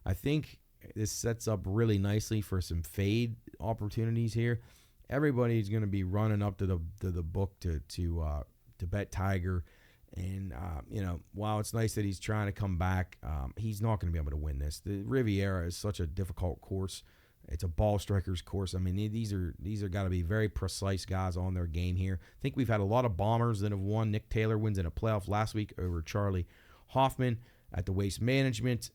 S1: I think this sets up really nicely for some fade opportunities here. Everybody's going to be running up to the book to bet Tiger, and while it's nice that he's trying to come back, he's not going to be able to win this. The Riviera is such a difficult course. It's a ball striker's course. I mean, these are got to be very precise guys on their game here. I think we've had a lot of bombers that have won. Nick Taylor wins in a playoff last week over Charlie Hoffman at the Waste Management.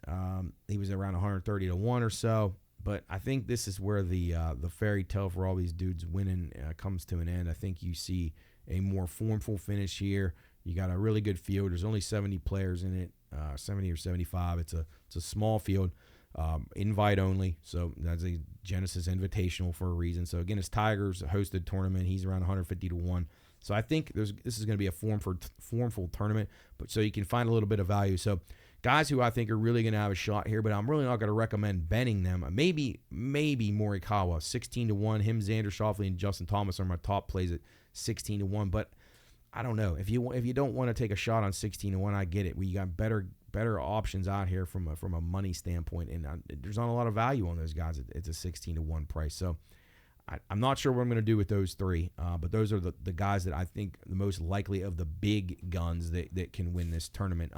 S1: He was around 130 to 1 or so. But I think this is where the fairy tale for all these dudes winning comes to an end. I think you see a more formful finish here. You got a really good field. There's only 70 players in it, 70 or 75. It's a small field. Invite only, so that's a Genesis Invitational for a reason. So again, it's Tiger's hosted tournament. He's around 150 to 1. So I think this is going to be a formful tournament, but so you can find a little bit of value. So guys who I think are really going to have a shot here, but I'm really not going to recommend betting them. Maybe Morikawa 16 to 1. Him, Xander Schauffele, and Justin Thomas are my top plays at 16 to 1. But I don't know if you don't want to take a shot on 16 to 1. I get it. We got better options out here from a money standpoint, and there's not a lot of value on those guys. It's a 16 to 1 price. So I'm not sure what I'm going to do with those three, but those are the guys that I think the most likely of the big guns that can win this tournament.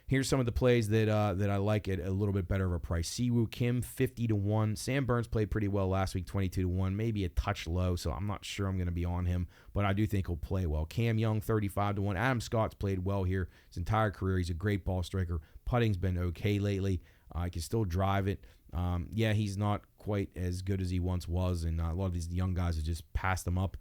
S1: Here's some of the plays that I like at a little bit better of a price. Siwoo Kim 50 to 1. Sam Burns played pretty well last week, 22 to 1, maybe a touch low, so I'm not sure I'm going to be on him, but I do think he'll play well. Cam Young 35 to 1. Adam Scott's played well here his entire career. He's a great ball striker. Putting's been okay lately. He can still drive it. Yeah, he's not quite as good as he once was, and a lot of these young guys have just passed him up.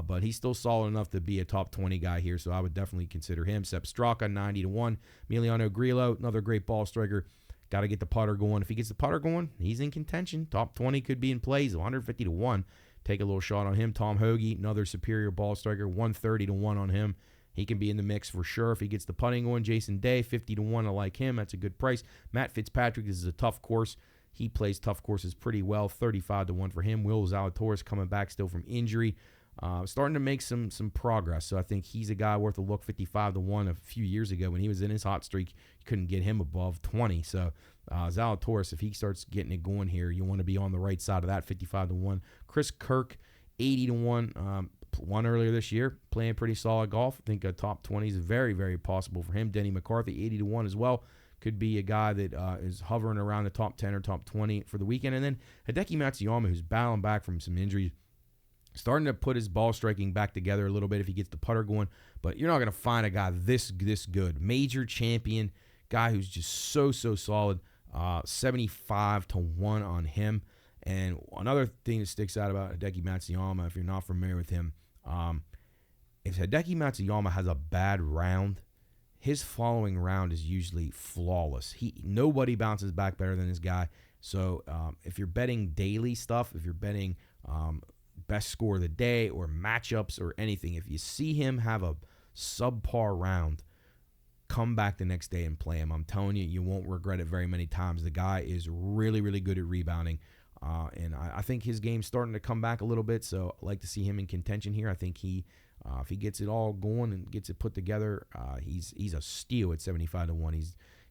S1: But he's still solid enough to be a top 20 guy here, so I would definitely consider him. Sepp Straka, 90 to 1. Emiliano Grillo, another great ball striker. Got to get the putter going. If he gets the putter going, he's in contention. Top 20 could be in play. He's 150 to 1. Take a little shot on him. Tom Hoagie, another superior ball striker, 130 to 1 on him. He can be in the mix for sure if he gets the putting going. Jason Day, 50 to 1. I like him. That's a good price. Matt Fitzpatrick, this is a tough course. He plays tough courses pretty well. 35 to 1 for him. Will Zalatoris coming back still from injury. Starting to make some progress. So I think he's a guy worth a look. 55 to 1 a few years ago when he was in his hot streak. You couldn't get him above 20. So Zalatoris, if he starts getting it going here, you want to be on the right side of that. 55 to 1. Chris Kirk, 80 to 1. Won earlier this year, playing pretty solid golf. I think a top 20 is very, very possible for him. Denny McCarthy, 80 to 1 as well. Could be a guy that is hovering around the top 10 or top 20 for the weekend. And then Hideki Matsuyama, who's battling back from some injuries, starting to put his ball striking back together a little bit if he gets the putter going. But you're not going to find a guy this good. Major champion, guy who's just so solid. 75 to 1 on him. And another thing that sticks out about Hideki Matsuyama, if you're not familiar with him, if Hideki Matsuyama has a bad round, his following round is usually flawless. Nobody bounces back better than this guy. So if you're betting daily stuff, if you're betting best score of the day or matchups or anything, if you see him have a subpar round, come back the next day and play him. I'm telling you, you won't regret it very many times. The guy is really, really good at rebounding. And I think his game's starting to come back a little bit, so I'd like to see him in contention here. I think if he gets it all going and gets it put together, he's a steal at 75 to 1.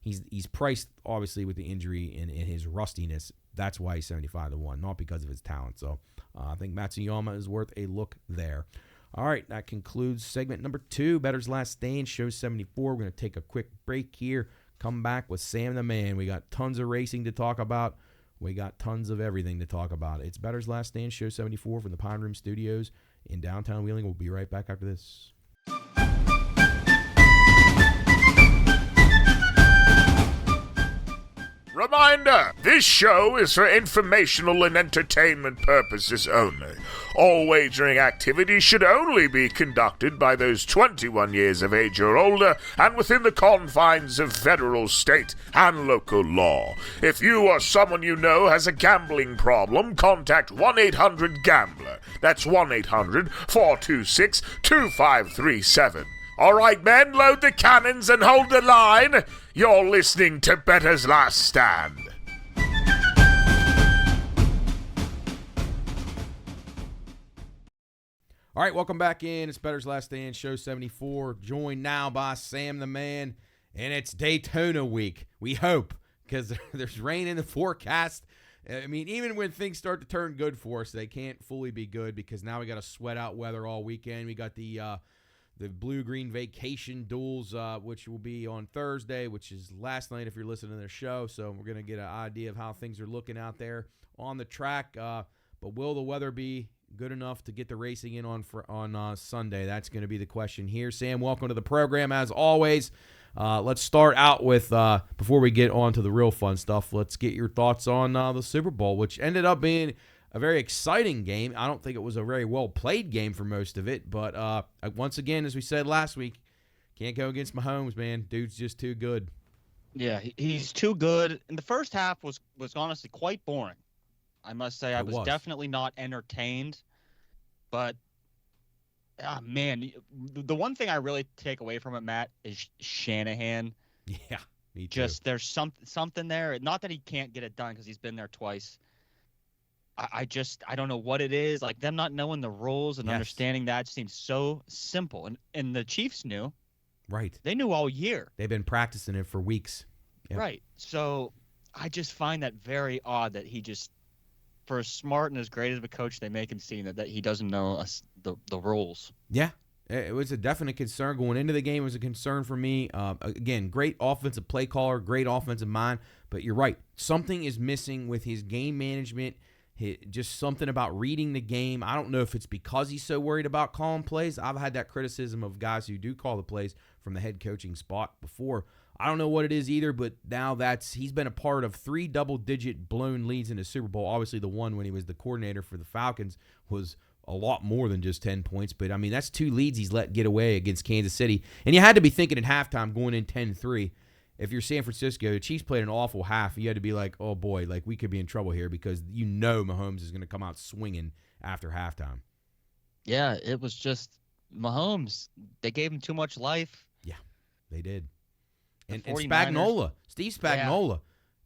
S1: He's priced obviously with the injury and his rustiness. That's why he's 75 to 1, not because of his talent. So I think Matsuyama is worth a look there. All right, that concludes segment number 2, Bettor's Last Stand, show 74. We're going to take a quick break here, come back with Sam the Man. We got tons of racing to talk about. We got tons of everything to talk about. It's Bettor's Last Stand, show 74 from the Pine Room Studios in downtown Wheeling. We'll be right back after this.
S2: Reminder, this show is for informational and entertainment purposes only. All wagering activities should only be conducted by those 21 years of age or older and within the confines of federal, state, and local law. If you or someone you know has a gambling problem, contact 1-800-GAMBLER. That's 1-800-426-2537. All right, men, load the cannons and hold the line. You're listening to Bettor's Last Stand.
S1: All right, welcome back in. It's Bettor's Last Stand, show 74, joined now by Sam the Man, and it's Daytona week, we hope, because there's rain in the forecast. I mean, even when things start to turn good for us, they can't fully be good because now we got to sweat out weather all weekend. We got the blue-green vacation duels, which will be on Thursday, which is last night if you're listening to their show, so we're going to get an idea of how things are looking out there on the track. But will the weather be good enough to get the racing in on Sunday? That's going to be the question here. Sam, welcome to the program as always. Let's start out with, before we get on to the real fun stuff, let's get your thoughts on the Super Bowl, which ended up being a very exciting game. I don't think it was a very well-played game for most of it, but once again, as we said last week, can't go against Mahomes, man. Dude's just too good.
S3: Yeah, he's too good. And the first half was honestly quite boring. I must say I was definitely not entertained, but man, the one thing I really take away from it, Matt, is Shanahan.
S1: Yeah, me too.
S3: Just there's something there. Not that he can't get it done because he's been there twice. I don't know what it is. Like them not knowing the rules and understanding that seems so simple. And the Chiefs knew.
S1: Right.
S3: They knew all year.
S1: They've been practicing it for weeks. Yep.
S3: Right. So I just find that very odd that he just, for as smart and as great of a coach they make him seem, that he doesn't know the rules.
S1: Yeah, it was a definite concern going into the game. It was a concern for me. Again, great offensive play caller, great offensive mind, but you're right. Something is missing with his game management, just something about reading the game. I don't know if it's because he's so worried about calling plays. I've had that criticism of guys who do call the plays from the head coaching spot before. I don't know what it is either, but now he's been a part of 3 double-digit blown leads in the Super Bowl. Obviously, the one when he was the coordinator for the Falcons was a lot more than just 10 points. But, I mean, that's 2 leads he's let get away against Kansas City. And you had to be thinking at halftime going in 10-3. If you're San Francisco, the Chiefs played an awful half. You had to be like, oh, boy, like we could be in trouble here because you know Mahomes is going to come out swinging after halftime.
S3: Yeah, it was just Mahomes. They gave him too much life.
S1: Yeah, they did. And
S3: Steve
S1: Spagnuolo.
S3: Yeah.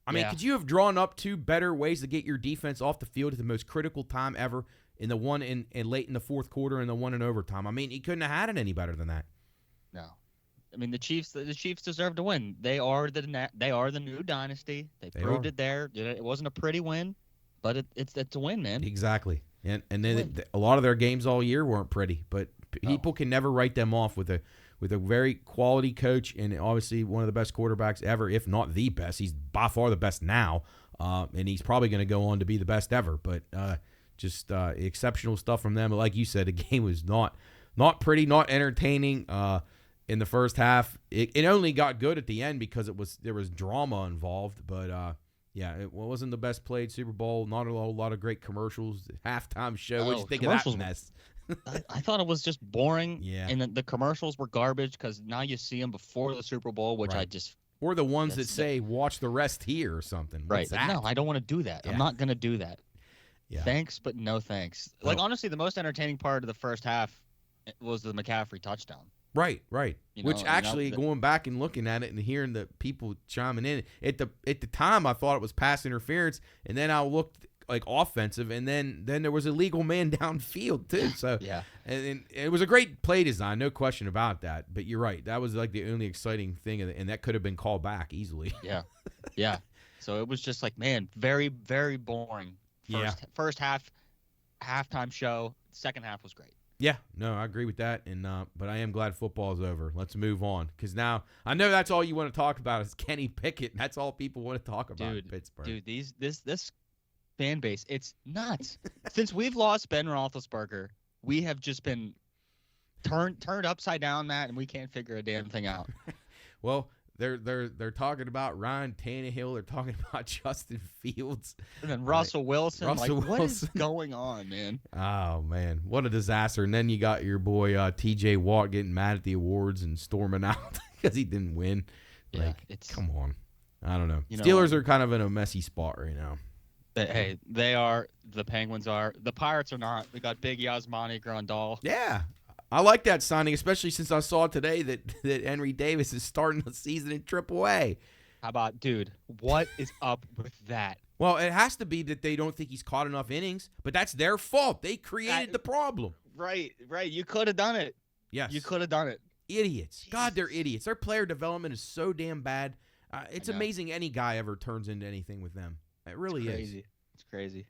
S1: I mean, could you have drawn up 2 better ways to get your defense off the field at the most critical time ever, in the one in late in the fourth quarter and the one in overtime? I mean, he couldn't have had it any better than that. No.
S3: I mean, the Chiefs deserve to win. They are the new dynasty. They proved it there. It wasn't a pretty win, but it's a win, man.
S1: Exactly. And then a lot of their games all year weren't pretty, but people can never write them off with a very quality coach and obviously one of the best quarterbacks ever, if not the best. He's by far the best now, and he's probably going to go on to be the best ever. But just exceptional stuff from them. But like you said, the game was not pretty, not entertaining in the first half. It only got good at the end because there was drama involved. But it wasn't the best played Super Bowl. Not a whole lot of great commercials. Halftime show. What did you think of that mess?
S3: I thought it was just boring.
S1: Yeah.
S3: And the commercials were garbage because now you see them before the Super Bowl, which I just.
S1: Or the ones that say, watch the rest here or something.
S3: Right. No, I don't want to do that. Yeah. I'm not going to do that.
S1: Yeah.
S3: Thanks, but no thanks. Like, honestly, the most entertaining part of the first half was the McCaffrey touchdown.
S1: Right. Which actually, going back and looking at it and hearing the people chiming in, at the time I thought it was pass interference, and then I looked like offensive, and then there was a legal man downfield too. So and it was a great play design, no question about that. But you're right, that was like the only exciting thing, and that could have been called back easily.
S3: Yeah. So it was just like, man, very, very boring. First half, halftime show. Second half was great.
S1: Yeah, no, I agree with that, and but I am glad football is over. Let's move on, because now I know that's all you want to talk about is Kenny Pickett. That's all people want to talk about in Pittsburgh.
S3: Dude, this fan base, it's nuts. Since we've lost Ben Roethlisberger, we have just been turned upside down, Matt, and we can't figure a damn thing out.
S1: Well, they're talking about Ryan Tannehill. They're talking about Justin Fields.
S3: And then Russell Wilson. What is going on, man?
S1: Oh, man. What a disaster. And then you got your boy T.J. Watt getting mad at the awards and storming out because he didn't win. Come on. I don't know. Steelers are kind of in a messy spot right now.
S3: Hey, they are. The Penguins are. The Pirates are not. We got Big Yasmani Grandal.
S1: Yeah. I like that signing, especially since I saw today that Henry Davis is starting the season in AAA.
S3: How about, dude, what is up with that?
S1: Well, it has to be that they don't think he's caught enough innings, but that's their fault. They created the problem.
S3: Right. You could have done it.
S1: Yes.
S3: You could have done it.
S1: Idiots.
S3: Jesus.
S1: God, they're idiots. Their player development is so damn bad. It's amazing any guy ever turns into anything with them. It really is.
S3: It's crazy.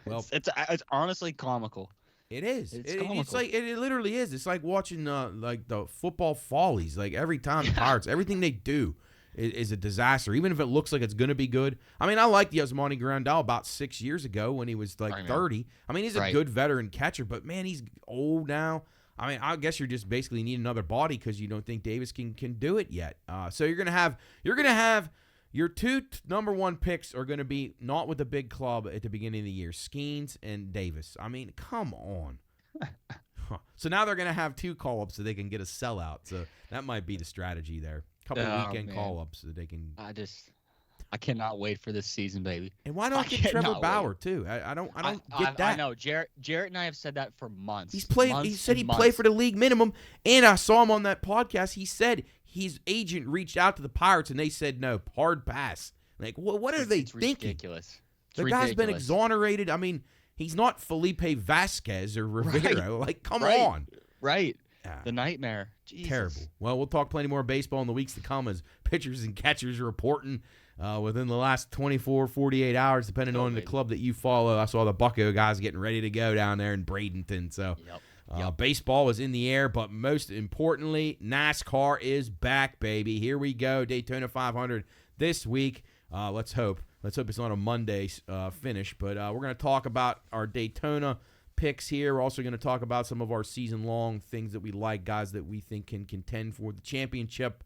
S1: Well,
S3: it's honestly comical.
S1: It is.
S3: It's
S1: like it literally is. It's like watching like the football follies. Like every time the Pirates, everything they do is a disaster. Even if it looks like it's going to be good. I mean, I liked Yasmani Grandal about 6 years ago when he was like 30. I mean, he's a good veteran catcher, but man, he's old now. I mean, I guess you're just basically need another body because you don't think Davis can do it yet. So you're gonna have your two number one picks are going to be not with the big club at the beginning of the year, Skeens and Davis. I mean, come on. So now they're going to have two call-ups so they can get a sellout. So that might be the strategy there. A couple of weekend call-ups so they can.
S3: I cannot wait for this season, baby.
S1: And why not get Trevor Bauer too? I don't get that.
S3: I know Jarrett and I have said that for months.
S1: He's played. He said he'd play for the league minimum, and I saw him on that podcast. He said his agent reached out to the Pirates and they said no, hard pass. Like, what are they thinking?
S3: Ridiculous.
S1: The guy's been exonerated. I mean, he's not Felipe Vasquez or Rivera. Like, come on.
S3: Right. Yeah. The nightmare. Jesus.
S1: Terrible. Well, we'll talk plenty more baseball in the weeks to come as pitchers and catchers are reporting within the last 24, 48 hours, depending on the club that you follow. I saw the Bucko guys getting ready to go down there in Bradenton. So. Baseball is in the air, but most importantly, NASCAR is back, baby. Here we go, Daytona 500 this week. Let's hope it's not a Monday finish, but we're going to talk about our Daytona picks here. We're also going to talk about some of our season-long things that we like, guys that we think can contend for the championship.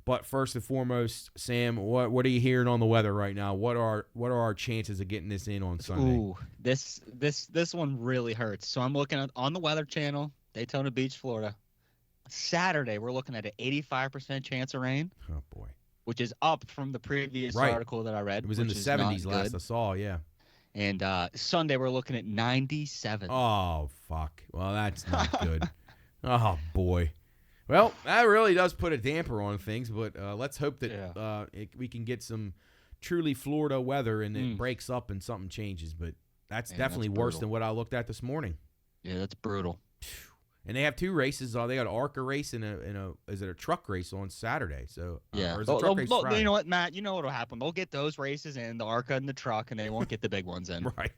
S1: But first and foremost, Sam, what are you hearing on the weather right now? What are our chances of getting this in on Sunday?
S3: Ooh, this one really hurts. So I'm looking at on the Weather Channel, Daytona Beach, Florida. Saturday, we're looking at an 85% chance of rain.
S1: Oh boy,
S3: which is up from the previous article that I read.
S1: It was in the 70s last I saw, yeah.
S3: And Sunday, we're looking at 97.
S1: Oh fuck! Well, that's not good. Oh boy. Well, that really does put a damper on things, but let's hope that we can get some truly Florida weather and it breaks up and something changes. But that's definitely worse than what I looked at this morning.
S3: Yeah, that's brutal.
S1: And they have two races. They got an ARCA race and is it a truck race on Saturday? So or is it a truck race Friday?
S3: You know what, Matt? You know what'll happen? They'll get those races in, the ARCA and the truck, and they won't get the big ones in.
S1: Right.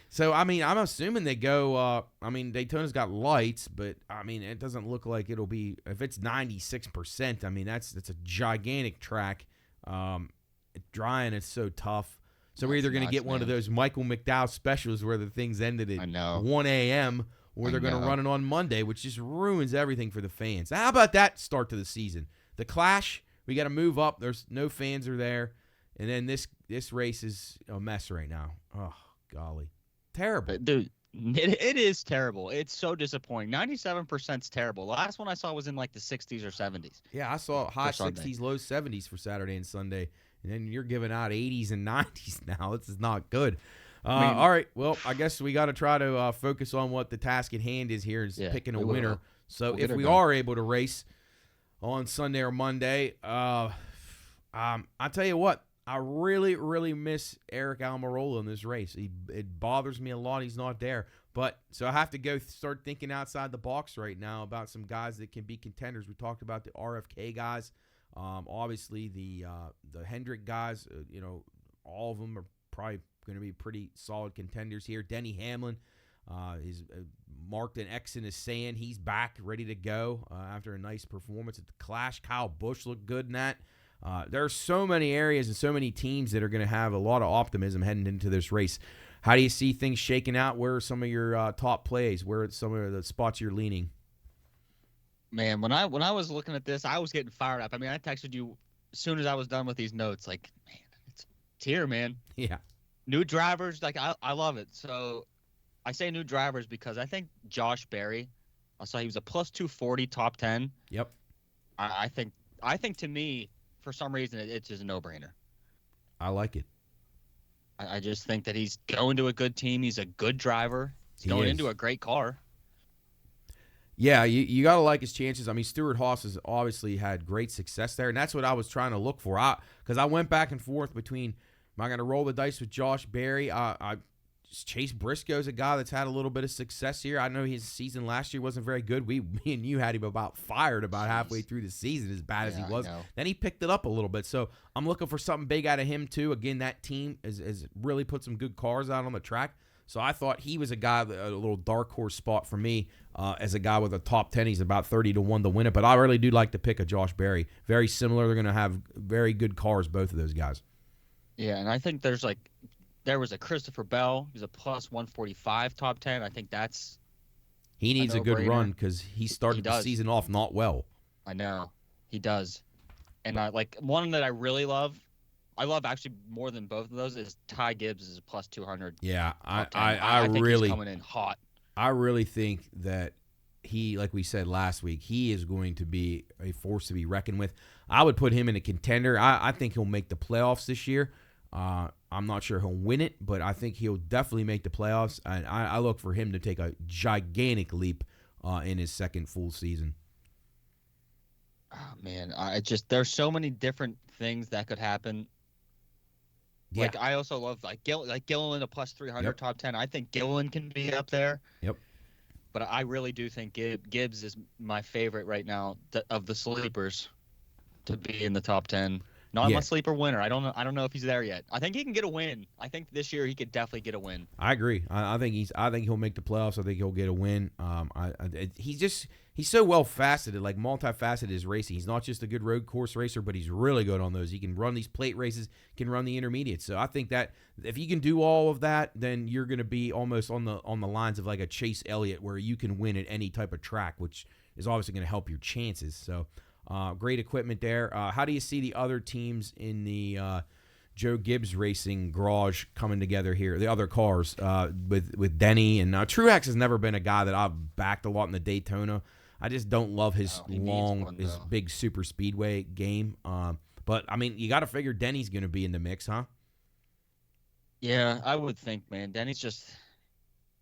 S1: So, I mean, I'm assuming they go Daytona's got lights, but, I mean, it doesn't look like it'll be – if it's 96%, I mean, that's a gigantic track. Dry and it's so tough. So we're either going to get one of those Michael McDowell specials where the things ended at 1 a.m. or they're going to run it on Monday, which just ruins everything for the fans. How about that start to the season? The Clash, we got to move up. There's no fans are there. And then this race is a mess right now. Oh, golly. Terrible.
S3: Dude, it is terrible. It's so disappointing. 97% is terrible. The last one I saw was in like the 60s or 70s.
S1: Yeah, I saw high 60s, low 70s for Saturday and Sunday. And then you're giving out 80s and 90s now. This is not good. All right, well, I guess we got to try to focus on what the task at hand is here, is picking a winner. So if we are able to race on Sunday or Monday, I'll tell you what. I really, really miss Eric Almirola in this race. It bothers me a lot he's not there. But so I have to start thinking outside the box right now about some guys that can be contenders. We talked about the RFK guys. Obviously, the Hendrick guys, all of them are probably going to be pretty solid contenders here. Denny Hamlin is marked an X in his sand. He's back, ready to go after a nice performance at the Clash. Kyle Busch looked good in that. There are so many areas and so many teams that are going to have a lot of optimism heading into this race. How do you see things shaking out? Where are some of your top plays? Where are some of the spots you're leaning?
S3: Man, when I was looking at this, I was getting fired up. I mean, I texted you as soon as I was done with these notes. Like, man, it's here, man.
S1: Yeah.
S3: New drivers, like I love it. So I say new drivers because I think Josh Berry, I saw he was a plus 240 top 10.
S1: Yep.
S3: I think to me, for some reason, it's just a no-brainer.
S1: I like it.
S3: I just think that he's going to a good team. He's a good driver. He's going into a great car.
S1: Yeah, you got to like his chances. I mean, Stuart Haas has obviously had great success there, and that's what I was trying to look for. Because I went back and forth between, am I going to roll the dice with Josh Berry? Chase Briscoe's a guy that's had a little bit of success here. I know his season last year wasn't very good. Me and you had him about fired about halfway through the season, as bad as he was. Then he picked it up a little bit. So I'm looking for something big out of him, too. Again, that team has really put some good cars out on the track. So I thought he was a guy, a little dark horse spot for me as a guy with a top 10. He's about 30-1 to win it. But I really do like the pick of Josh Berry. Very similar. They're going to have very good cars, both of those guys.
S3: Yeah, and I think there was a Christopher Bell. He's a plus 145 top 10. I think that's
S1: he needs a good run because he started the season off not well.
S3: I know. He does. And one that I really love, I love actually more than both of those, is Ty Gibbs is a plus 200.
S1: Yeah,
S3: I think
S1: really
S3: he's coming in hot.
S1: I really think that he, like we said last week, he is going to be a force to be reckoned with. I would put him in a contender. I think he'll make the playoffs this year. I'm not sure he'll win it, but I think he'll definitely make the playoffs. And I look for him to take a gigantic leap in his second full season.
S3: Oh, man, there's so many different things that could happen.
S1: Yeah.
S3: I also love Gilliland, a plus 300 top 10. I think Gilliland can be up there.
S1: Yep.
S3: But I really do think Gibbs is my favorite right now of the sleepers to be in the top 10. Not my sleeper winner. I don't know if he's there yet. I think he can get a win. I think this year he could definitely get a win.
S1: I agree. I think he'll make the playoffs. I think he'll get a win. He's so well faceted, like multifaceted his racing. He's not just a good road course racer, but he's really good on those. He can run these plate races, can run the intermediates. So I think that if you can do all of that, then you're going to be almost on the lines of like a Chase Elliott, where you can win at any type of track, which is obviously going to help your chances. So. Great equipment there. How do you see the other teams in the Joe Gibbs Racing garage coming together here? The other cars with Denny and Truex has never been a guy that I've backed a lot in the Daytona. I just don't love his his big super speedway game. But I mean, you got to figure Denny's going to be in the mix, huh?
S3: Yeah, I would think, man. Denny's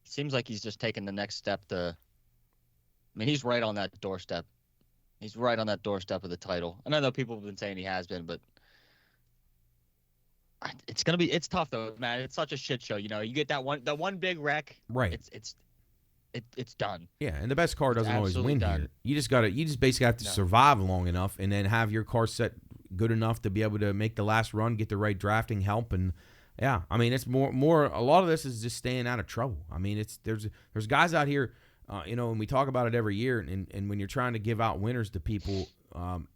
S3: seems like he's just taking the next step to. I mean, he's right on that doorstep. He's right on that doorstep of the title. And I know people have been saying he has been, but it's tough though, man. It's such a shit show. You know, you get that one big wreck.
S1: Right.
S3: It's done.
S1: Yeah, and the best car doesn't always win here. You just basically have to survive long enough and then have your car set good enough to be able to make the last run, get the right drafting help, and yeah, I mean it's more. A lot of this is just staying out of trouble. I mean, there's guys out here. And we talk about it every year, and when you're trying to give out winners to people,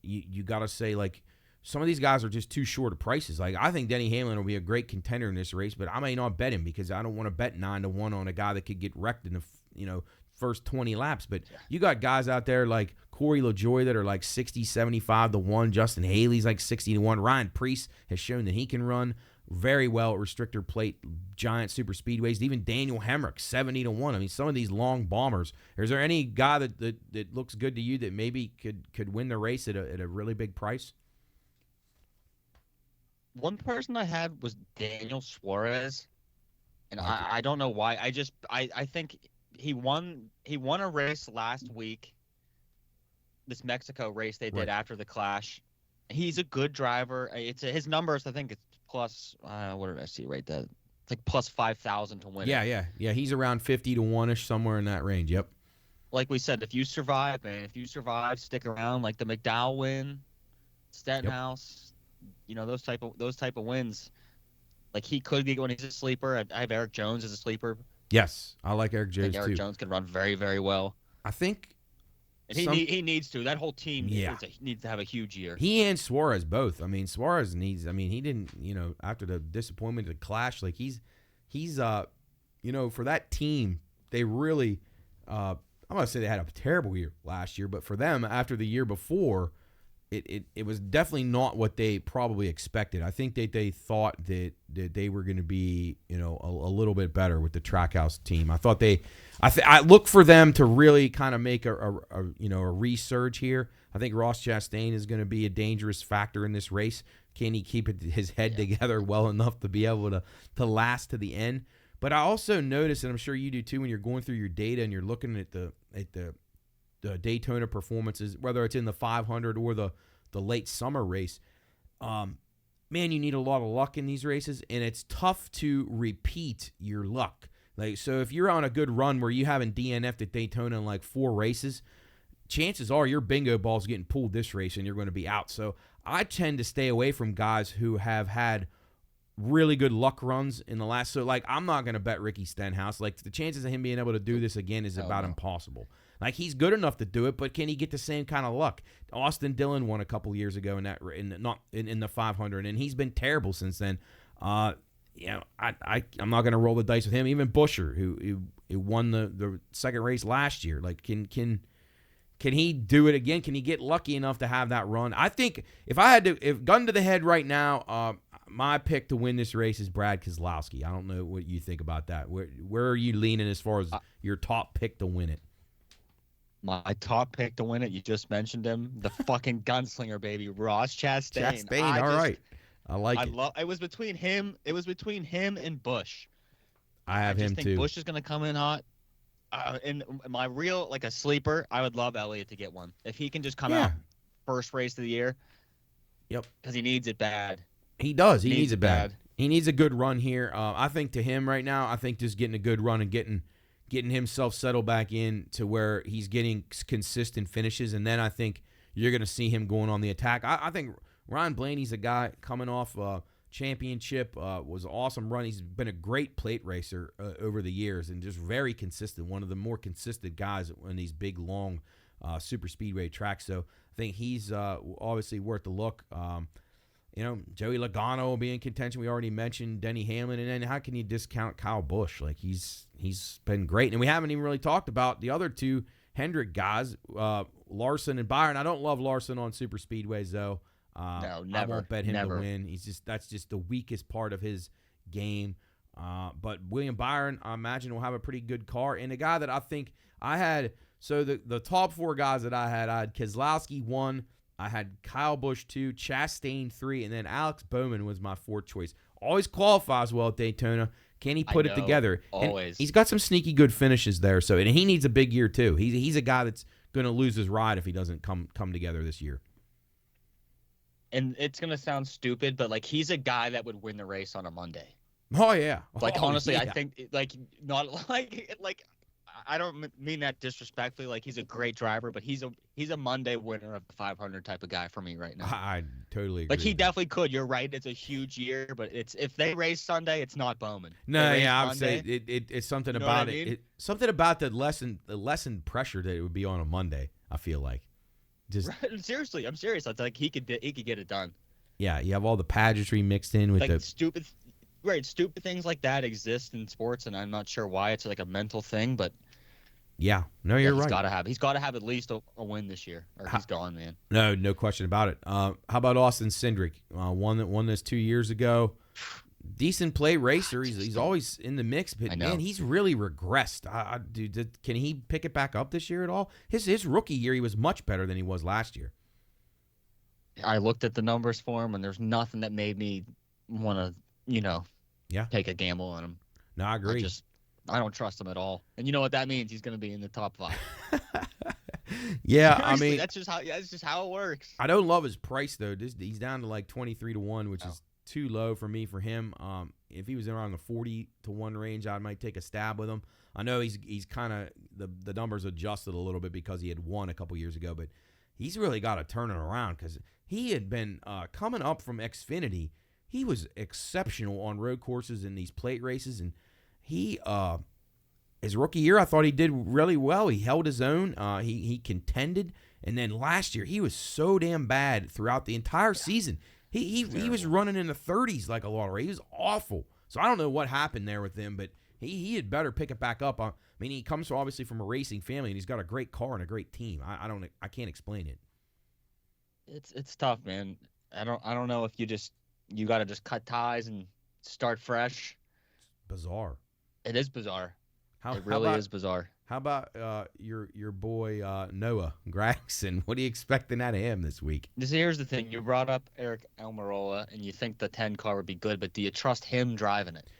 S1: you got to say, like, some of these guys are just too short of prices. Like, I think Denny Hamlin will be a great contender in this race, but I may not bet him because I don't want to bet 9-1 on a guy that could get wrecked in the first 20 laps. But you got guys out there like Corey LaJoie that are like 60, 75-1. Justin Haley's like 60-1. Ryan Preece has shown that he can run very well at restrictor plate, giant super speedways. Even Daniel Hemrick, 70-1. I mean, some of these long bombers. Is there any guy that looks good to you that maybe could win the race at a really big price?
S3: One person I had was Daniel Suarez, and I don't know why. I think he won a race last week. This Mexico race they did after the Clash. He's a good driver. His numbers, I think it's plus, what did I see right there? It's like plus 5,000 to win.
S1: Yeah. He's around 50-1-ish, somewhere in that range. Yep.
S3: Like we said, if you survive, man, stick around, like the McDowell win, Stenhouse, those type of wins. Like he could be when he's a sleeper. I have Eric Jones as a sleeper.
S1: Yes, I like Eric Jones too.
S3: Eric Jones can run very, very well.
S1: I think.
S3: And he needs to. That whole team needs to have a huge year.
S1: He and Suarez both. I mean, Suarez needs. I mean, he didn't. After the disappointment of the Clash, like he's for that team, they really. I'm gonna say they had a terrible year last year, but for them, after the year before, it was definitely not what they probably expected. I think they thought that they were going to be a little bit better with the Trackhouse team. I thought I look for them to really kind of make a resurge here. I think Ross Chastain is going to be a dangerous factor in this race. Can he keep his head together well enough to be able to last to the end? But I also noticed, and I'm sure you do too, when you're going through your data and you're looking at the Daytona performances, whether it's in the 500 or the late summer race. Man, you need a lot of luck in these races, and it's tough to repeat your luck. Like, so if you're on a good run where you haven't DNF'd at Daytona in like 4 races, chances are your bingo ball's getting pulled this race and you're going to be out. So I tend to stay away from guys who have had really good luck runs in the last. So, like, I'm not going to bet Ricky Stenhouse. Like, the chances of him being able to do this again is about impossible. Like, he's good enough to do it, but can he get the same kind of luck? Austin Dillon won a couple years ago in the 500, and he's been terrible since then. I'm not going to roll the dice with him. Even Buescher, who won the second race last year, like, can he do it again? Can he get lucky enough to have that run? I think if gun to the head right now, my pick to win this race is Brad Keselowski. I don't know what you think about that. Where are you leaning as far as your top pick to win it?
S3: My top pick to win it, you just mentioned him, the fucking gunslinger, baby, Ross Chastain.
S1: All right. I like it.
S3: It was between him and Busch.
S1: I just
S3: think
S1: too.
S3: Busch is going to come in hot. And my real, like a sleeper, I would love Elliott to get one. If he can just come out first race of the year.
S1: Yep.
S3: Because he needs it bad.
S1: He does. He needs it bad. He needs a good run here. I think to him right now, I think just getting a good run and getting himself settled back in to where he's getting consistent finishes, and then I think you're going to see him going on the attack. I think Ryan Blaney's a guy coming off championship, was an awesome run. He's been a great plate racer over the years and just very consistent, one of the more consistent guys in these big, long super speedway tracks. So I think he's obviously worth the look. Joey Logano will be in contention. We already mentioned Denny Hamlin. And then how can you discount Kyle Busch? Like, he's been great. And we haven't even really talked about the other two Hendrick guys, Larson and Byron. I don't love Larson on super speedways, though.
S3: No, never.
S1: I won't bet him to win. That's just the weakest part of his game. But William Byron, I imagine, will have a pretty good car. And the guy that I think I had, so the top 4 guys that I had Keselowski 1, I had Kyle Busch 2, Chastain 3, and then Alex Bowman was my 4th choice. Always qualifies well at Daytona. Can he put it together?
S3: Always.
S1: And he's got some sneaky good finishes there. So, and he needs a big year too. He's a guy that's going to lose his ride if he doesn't come together this year.
S3: And it's going to sound stupid, but like, he's a guy that would win the race on a Monday.
S1: Oh yeah.
S3: Like, honestly, yeah. I think not like I don't mean that disrespectfully. Like, he's a great driver, but he's a Monday winner of the 500 type of guy for me right now.
S1: I totally agree.
S3: Like, he definitely could. You're right. It's a huge year, but if they race Sunday, it's not Bowman.
S1: No, yeah, I would say it's something about it. Something about the lessened pressure that it would be on a Monday. I feel like. Just
S3: seriously, I'm serious. It's like he could get it done.
S1: Yeah, you have all the pageantry mixed in with
S3: like
S1: the
S3: stupid things like that exist in sports, and I'm not sure why. It's like a mental thing, but
S1: yeah, no, you're right.
S3: He's got to have at least a win this year, or he's gone, man.
S1: No question about it. How about Austin Cindric? One that won this 2 years ago. Decent play racer. He's always in the mix, but man, he's really regressed. Dude, can he pick it back up this year at all? His rookie year, he was much better than he was last year.
S3: I looked at the numbers for him, and there's nothing that made me want to, take a gamble on him.
S1: No, I agree.
S3: I don't trust him at all. And you know what that means? He's going to be in the top 5.
S1: Yeah,
S3: seriously,
S1: I mean,
S3: that's just how it works.
S1: I don't love his price though. He's down to like 23-1, which is too low for him. If he was around the 40-1 range, I might take a stab with him. I know he's kind of the numbers adjusted a little bit because he had won a couple years ago, but he's really got to turn it around because he had been coming up from Xfinity. He was exceptional on road courses in these plate races, and he his rookie year, I thought he did really well. He held his own. He contended, and then last year he was so damn bad throughout the entire season. He was running in the 30s like a lottery. He was awful. So I don't know what happened there with him, but he had better pick it back up. I mean, he comes obviously from a racing family, and he's got a great car and a great team. I can't explain it.
S3: It's tough, man. I don't know if you got to just cut ties and start fresh.
S1: It's bizarre.
S3: It is bizarre. It really is bizarre.
S1: How about your boy Noah Gragson? What are you expecting out of him this week?
S3: Here's the thing. You brought up Eric Almirola, and you think the 10 car would be good, but do you trust him driving it?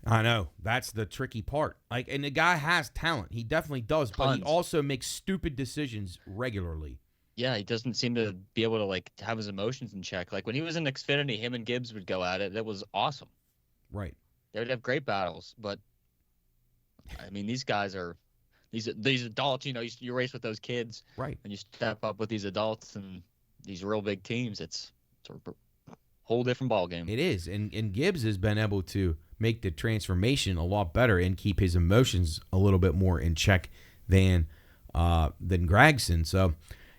S1: I know. That's the tricky part. Like, and the guy has talent. He definitely does, but he also makes stupid decisions regularly.
S3: Yeah, he doesn't seem to be able to like have his emotions in check. Like when he was in Xfinity, him and Gibbs would go at it. That was awesome.
S1: Right.
S3: They would have great battles, but I mean, these guys are these adults. You race with those kids,
S1: right?
S3: And you step up with these adults and these real big teams. It's a whole different ballgame.
S1: It is, and Gibbs has been able to make the transformation a lot better and keep his emotions a little bit more in check than Gragson. So.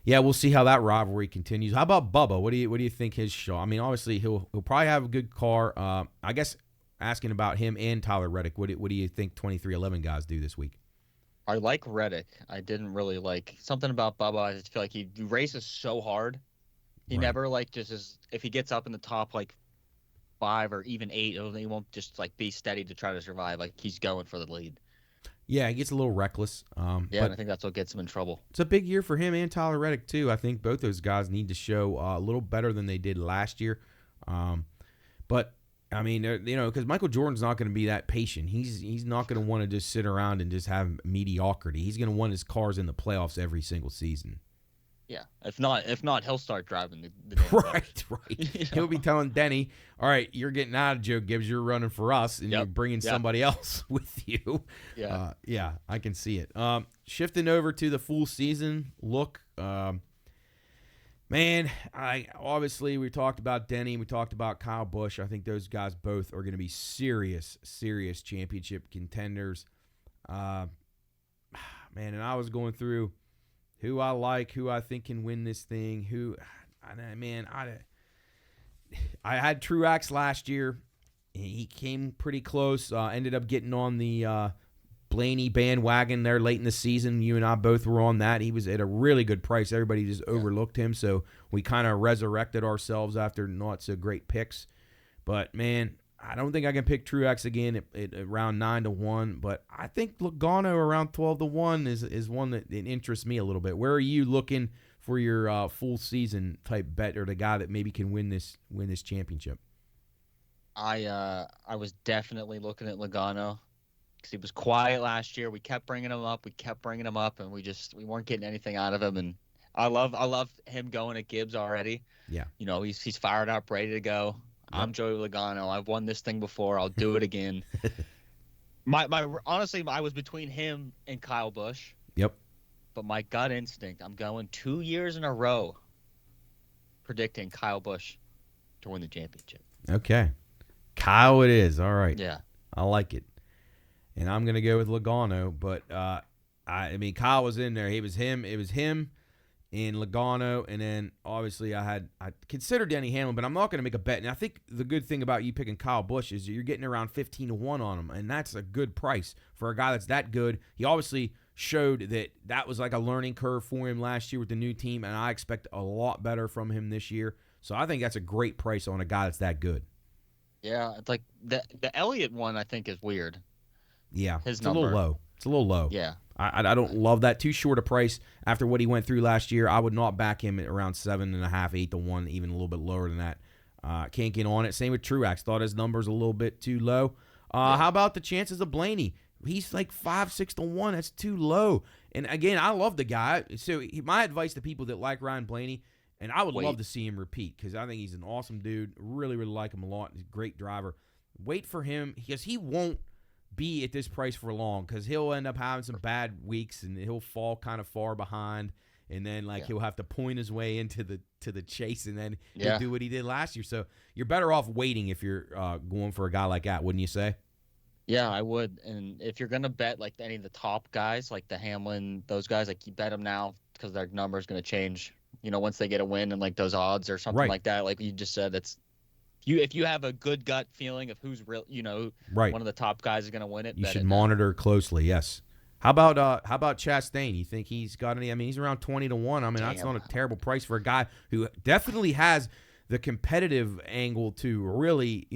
S1: Yeah, we'll see how that rivalry continues. How about Bubba? What do you think his show? I mean, obviously he'll probably have a good car. I guess asking about him and Tyler Reddick. What do you think 23XI guys do this week?
S3: I like Reddick. I didn't really like something about Bubba. I just feel like he races so hard. He never just is. If he gets up in the top 5 or even 8, he won't just be steady to try to survive. Like he's going for the lead.
S1: Yeah, he gets a little reckless.
S3: And I think that's what gets him in trouble.
S1: It's a big year for him and Tyler Reddick, too. I think both those guys need to show a little better than they did last year. But, I mean, because Michael Jordan's not going to be that patient. He's not going to want to just sit around and just have mediocrity. He's going to want his cars in the playoffs every single season.
S3: Yeah, if not, he'll start driving the
S1: right. He'll be telling Denny, "All right, you're getting out of Joe Gibbs. You're running for us, and you're bringing somebody else with you."
S3: Yeah,
S1: I can see it. Shifting over to the full season look, man. Obviously we talked about Denny, we talked about Kyle Busch. I think those guys both are going to be serious championship contenders. Man, and I was going through who I like, who I think can win this thing. I had Truex last year. He came pretty close. Ended up getting on the Blaney bandwagon there late in the season. You and I both were on that. He was at a really good price. Everybody just overlooked him, so we kind of resurrected ourselves after not so great picks. But, man, I don't think I can pick Truex again at around 9-1, but I think Logano around 12-1 is one that interests me a little bit. Where are you looking for your full season type bet, or the guy that maybe can win this championship?
S3: I was definitely looking at Logano because he was quiet last year. We kept bringing him up, and we weren't getting anything out of him. And I love him going at Gibbs already.
S1: Yeah,
S3: he's fired up, ready to go. I'm Joey Logano. I've won this thing before. I'll do it again. Honestly, I was between him and Kyle Busch.
S1: Yep.
S3: But my gut instinct, I'm going 2 years in a row predicting Kyle Busch to win the championship.
S1: Okay. Kyle it is. All right.
S3: Yeah.
S1: I like it. And I'm going to go with Logano, but I mean Kyle was in there. It was him and Logano, and then obviously I considered Denny Hamlin, but I'm not going to make a bet. And I think the good thing about you picking Kyle Busch is you're getting around 15-1 on him, and that's a good price for a guy that's that good. He obviously showed that was like a learning curve for him last year with the new team, and I expect a lot better from him this year. So I think that's a great price on a guy that's that good.
S3: Yeah, it's like the Elliott one I think is weird.
S1: Yeah,
S3: it's
S1: a little low. It's a little low.
S3: Yeah.
S1: I don't love that. Too short a price after what he went through last year. I would not back him at around 7.5, 8-1, even a little bit lower than that. Can't get on it. Same with Truex. Thought his numbers a little bit too low. How about the chances of Blaney? He's like 5, 6-1. That's too low. And again, I love the guy. So my advice to people that like Ryan Blaney, and I would love to see him repeat because I think he's an awesome dude. Really, really like him a lot. He's a great driver. Wait for him because he won't be at this price for long because he'll end up having some bad weeks and he'll fall kind of far behind, and then he'll have to point his way into the chase, and then he'll do what he did last year. So you're better off waiting if you're going for a guy like that, wouldn't you say?
S3: Yeah, I would. And if you're gonna bet like any of the top guys, like the Hamlin, those guys, like you bet them now because their number is gonna change. Once they get a win and like those odds or something like that, like you just said, that's. If you have a good gut feeling of who's real, one of the top guys is going to win it.
S1: You should monitor closely. Yes. How about Chastain? You think he's got any? I mean, he's around 20-1. I mean, that's not a terrible price for a guy who definitely has the competitive angle to really,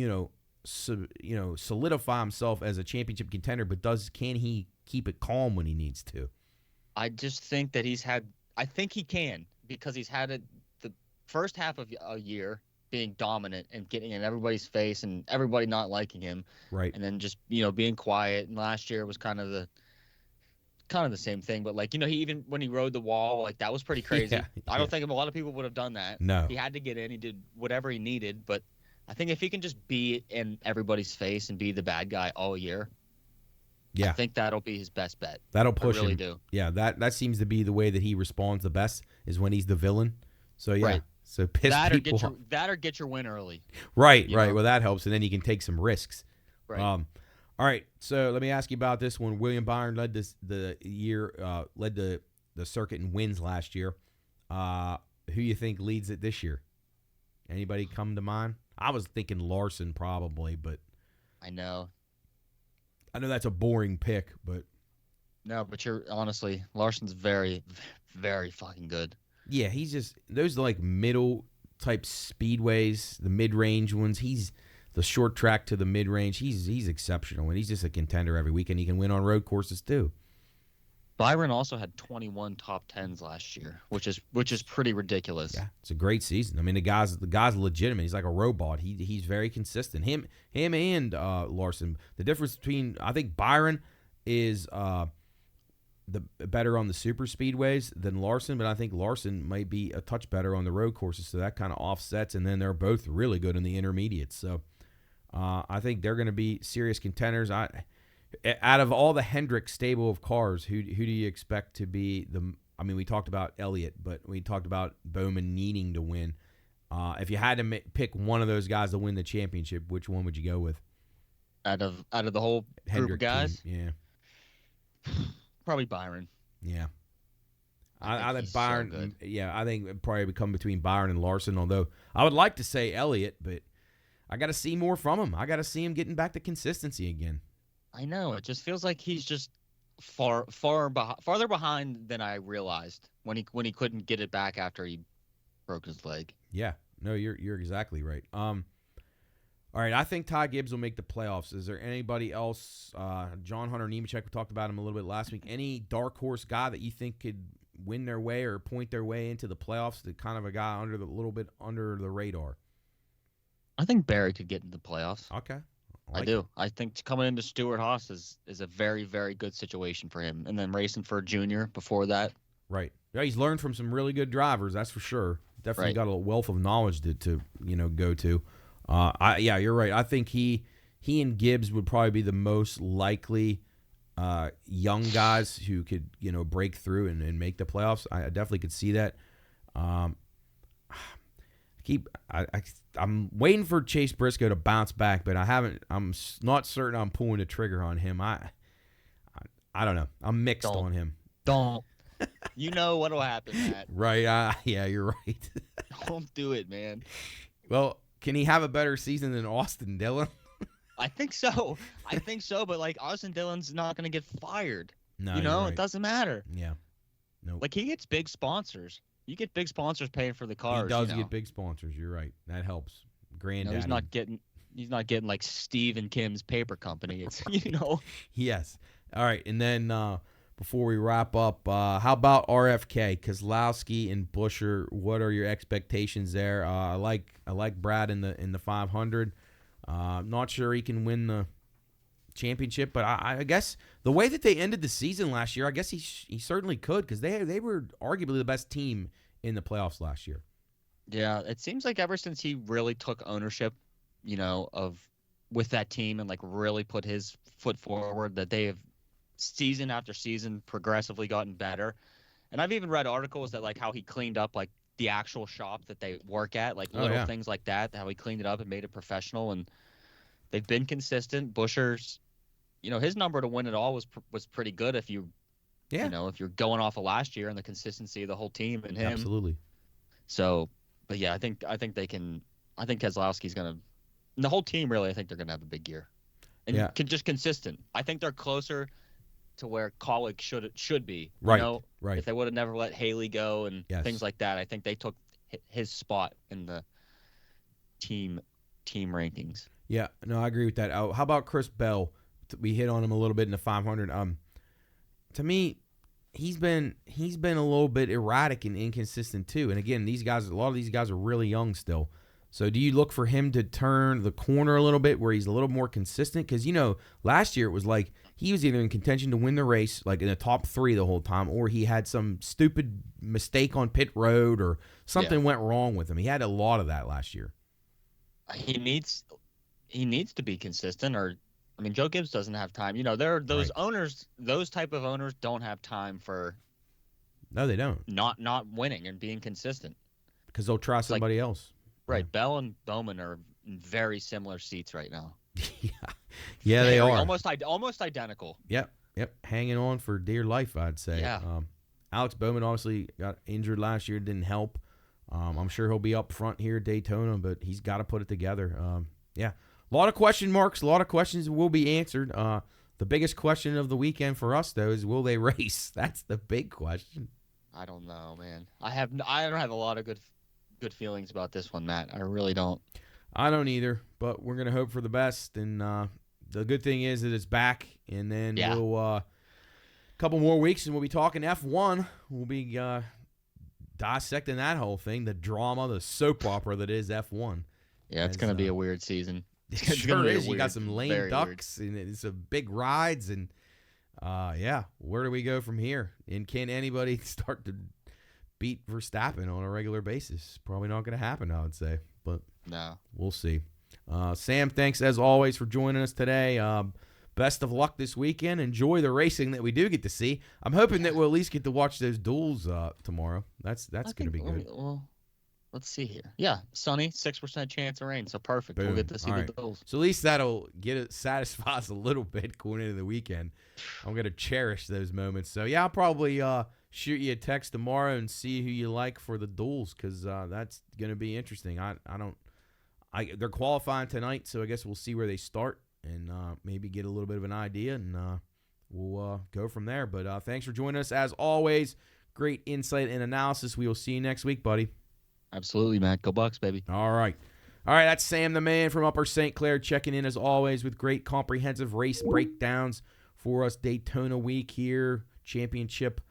S1: solidify himself as a championship contender. But can he keep it calm when he needs to?
S3: I just think that I think he can because he's had it the first half of a year. being dominant and getting in everybody's face and everybody not liking him.
S1: Right.
S3: And then just, being quiet. And last year was kind of the same thing. But like, he even when he rode the wall, like that was pretty crazy.
S1: Yeah,
S3: I don't think a lot of people would have done that.
S1: No.
S3: He had to get in. He did whatever he needed. But I think if he can just be in everybody's face and be the bad guy all year, I think that'll be his best bet.
S1: That'll push him.
S3: I really do.
S1: Yeah, that seems to be the way that he responds the best is when he's the villain. So yeah.
S3: Right.
S1: So piss
S3: that
S1: people
S3: or
S1: off.
S3: get your win early.
S1: Right.
S3: You know?
S1: Well, that helps, and then you can take some risks.
S3: Right.
S1: All right. So let me ask you about this one. William Byron led the circuit in wins last year. Who you think leads it this year? Anybody come to mind? I was thinking Larson probably, but
S3: I know
S1: that's a boring pick, but
S3: no, but honestly, Larson's very, very fucking good.
S1: yeah, he's just those are like middle type speedways, the mid range ones. He's the short track to the mid range. He's exceptional, and he's just a contender every weekend. He can win on road courses too.
S3: Byron also had 21 top 10s last year, which is pretty ridiculous.
S1: Yeah, it's a great season. I mean, the guy's legitimate. He's like a robot. He's very consistent. Him and Larson. The difference between I think Byron is the better on the super speedways than Larson, but I think Larson might be a touch better on the road courses, so that kind of offsets. And then they're both really good in the intermediates. So I think they're going to be serious contenders. Out of all the Hendrick stable of cars, who do you expect to be the? I mean, we talked about Elliott, but we talked about Bowman needing to win. If you had to pick one of those guys to win the championship, which one would you go with?
S3: Out of the whole group of guys,
S1: team, yeah,
S3: probably Byron.
S1: Yeah, I think Byron.
S3: So good.
S1: Yeah, I think it'd probably become between Byron and Larson. Although I would like to say Elliott, but I got to see more from him. I got to see him getting back to consistency again.
S3: I know. It just feels like he's just farther behind than I realized when he couldn't get it back after he broke his leg.
S1: Yeah. No, you're exactly right. All right, I think Ty Gibbs will make the playoffs. Is there anybody else? John Hunter Nemechek, we talked about him a little bit last week. Any dark horse guy that you think could win their way or point their way into the playoffs? The kind of a guy a little bit under the radar.
S3: I think Barry could get into the playoffs.
S1: Okay.
S3: I do. I think coming into Stewart Haas is a very, very good situation for him. And then racing for Junior before that.
S1: Right. Yeah, he's learned from some really good drivers, that's for sure. Definitely got a wealth of knowledge to go to. Yeah, you're right. I think he and Gibbs would probably be the most likely young guys who could break through and make the playoffs. I definitely could see that. I'm waiting for Chase Briscoe to bounce back, but I'm not certain I'm pulling the trigger on him. I don't know. I'm mixed on him.
S3: Don't. You know what'll happen, Matt.
S1: Right. Yeah, you're right.
S3: Don't do it, man.
S1: Well, can he have a better season than Austin Dillon?
S3: I think so. But like Austin Dillon's not going to get fired.
S1: No,
S3: It doesn't matter.
S1: Yeah. No.
S3: Like he gets big sponsors. You get big sponsors paying for the cars.
S1: He does get big sponsors. You're right. That helps. Granddaddy.
S3: He's not getting like Steve and Kim's paper company. It's
S1: Yes. All right. And then before we wrap up, how about RFK, Keselowski, and Buescher? What are your expectations there? I like Brad in the 500. Not sure he can win the championship, but I guess the way that they ended the season last year, I guess he certainly could, because they were arguably the best team in the playoffs last year.
S3: Yeah, it seems like ever since he really took ownership, with that team and like really put his foot forward, that they have season after season progressively gotten better. And I've even read articles that like how he cleaned up like the actual shop that they work at, like little things like that, how he cleaned it up and made it professional, and they've been consistent. Buescher's, his number to win it all was pretty good if you're going off of last year and the consistency of the whole team and him.
S1: Absolutely.
S3: So, but yeah, I think they can. I think Keselowski's gonna, and the whole team really. I think they're gonna have a big year, and just consistent. I think they're closer to where Kaulig should be.
S1: Right. Right.
S3: If they would have never let Haley go and things like that, I think they took his spot in the team rankings.
S1: Yeah, no, I agree with that. How about Chris Bell? We hit on him a little bit in the 500. To me, he's been a little bit erratic and inconsistent too. And again, a lot of these guys are really young still. So do you look for him to turn the corner a little bit where he's a little more consistent? Because, last year it was like he was either in contention to win the race, like in the top 3 the whole time, or he had some stupid mistake on pit road or something went wrong with him. He had a lot of that last year.
S3: He needs to be consistent, or Joe Gibbs doesn't have time. There are those owners, those type of owners don't have time for.
S1: No, they don't.
S3: Not winning and being consistent.
S1: Because they'll try somebody else.
S3: Right. Bell and Bowman are in very similar seats right now.
S1: Yeah, they are.
S3: Almost identical.
S1: Yep. Hanging on for dear life, I'd say.
S3: Yeah.
S1: Alex Bowman obviously got injured last year, didn't help. I'm sure he'll be up front here at Daytona, but he's got to put it together. A lot of question marks, a lot of questions will be answered. The biggest question of the weekend for us, though, is will they race? That's the big question.
S3: I don't know, man. I don't have a lot of good feelings about this one, Matt. I really don't.
S1: I don't either, but we're going to hope for the best. And the good thing is that it's back, and then we'll a couple more weeks, and we'll be talking F1. We'll be dissecting that whole thing, the drama, the soap opera that is F1.
S3: Yeah, it's going to be a weird season.
S1: It sure is. You got some lame ducks, and it's some big rides, and where do we go from here? And can anybody start to beat Verstappen on a regular basis? Probably not going to happen, I would say, but
S3: no,
S1: we'll see. Sam, thanks as always for joining us today. Best of luck this weekend. Enjoy the racing that we do get to see. I'm hoping that we'll at least get to watch those duels tomorrow. That's going to be good.
S3: Well, let's see here. Yeah, sunny, 6% chance of rain, so perfect.
S1: Boom.
S3: We'll get to see the duels.
S1: So at least that'll satisfy us a little bit going into the weekend. I'm going to cherish those moments. So, I'll probably shoot you a text tomorrow and see who you like for the duels, because that's going to be interesting. They're qualifying tonight, so I guess we'll see where they start and maybe get a little bit of an idea, and we'll go from there. But thanks for joining us. As always, great insight and analysis. We will see you next week, buddy.
S3: Absolutely, Matt. Go Bucks, baby.
S1: All right. That's Sam the Man from Upper St. Clair checking in as always with great comprehensive race breakdowns for us. Daytona week here, championship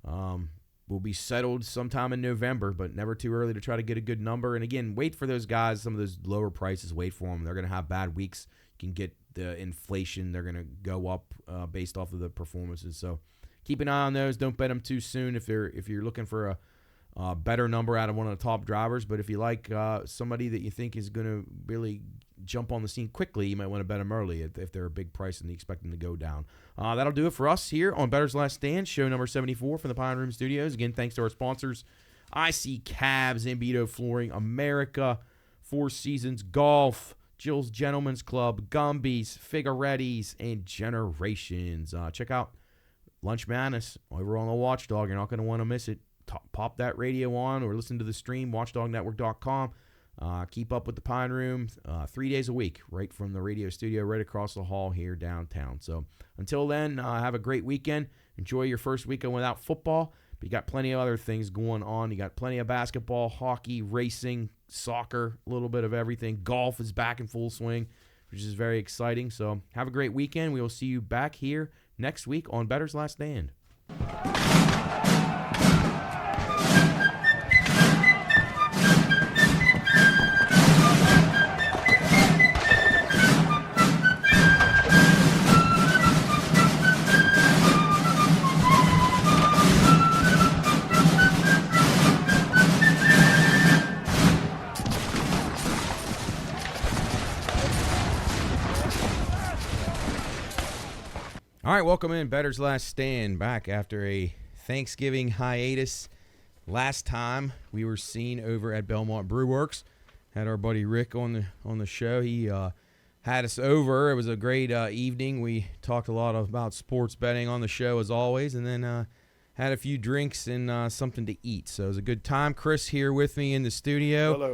S1: will be settled sometime in November, but never too early to try to get a good number. And again, wait for those guys, some of those lower prices, wait for them. They're going to have bad weeks. You can get the inflation. They're going to go up based off of the performances. So keep an eye on those. Don't bet them too soon if you're looking for a better number out of one of the top drivers. But if you like somebody that you think is going to really jump on the scene quickly, you might want to bet them early if they're a big price and you expect them to go down. That'll do it for us here on Bettor's Last Stand, show number 74 from the Pine Room Studios. Again, thanks to our sponsors, IC Cabs, Ambito Flooring, America, Four Seasons Golf, Jill's Gentlemen's Club, Gumby's, Figueretti's, and Generations. Check out Lunch Madness over on the Watchdog. You're not going to want to miss it. Pop that radio on or listen to the stream, watchdognetwork.com. Keep up with the Pine Room 3 days a week, right from the radio studio right across the hall here downtown. So until then, have a great weekend. Enjoy your first weekend without football. But you got plenty of other things going on. You got plenty of basketball, hockey, racing, soccer, a little bit of everything. Golf is back in full swing, which is very exciting. So have a great weekend. We will see you back here next week on Bettor's Last Stand. All right, welcome in Bettor's Last Stand, back after a Thanksgiving hiatus. Last time we were seen over at Belmont Brew Works. Had our buddy Rick on the show. He had us over. It was a great evening. We talked a lot about sports betting on the show as always, and then had a few drinks and something to eat. So it was a good time. Chris here with me in the studio.
S4: Hello.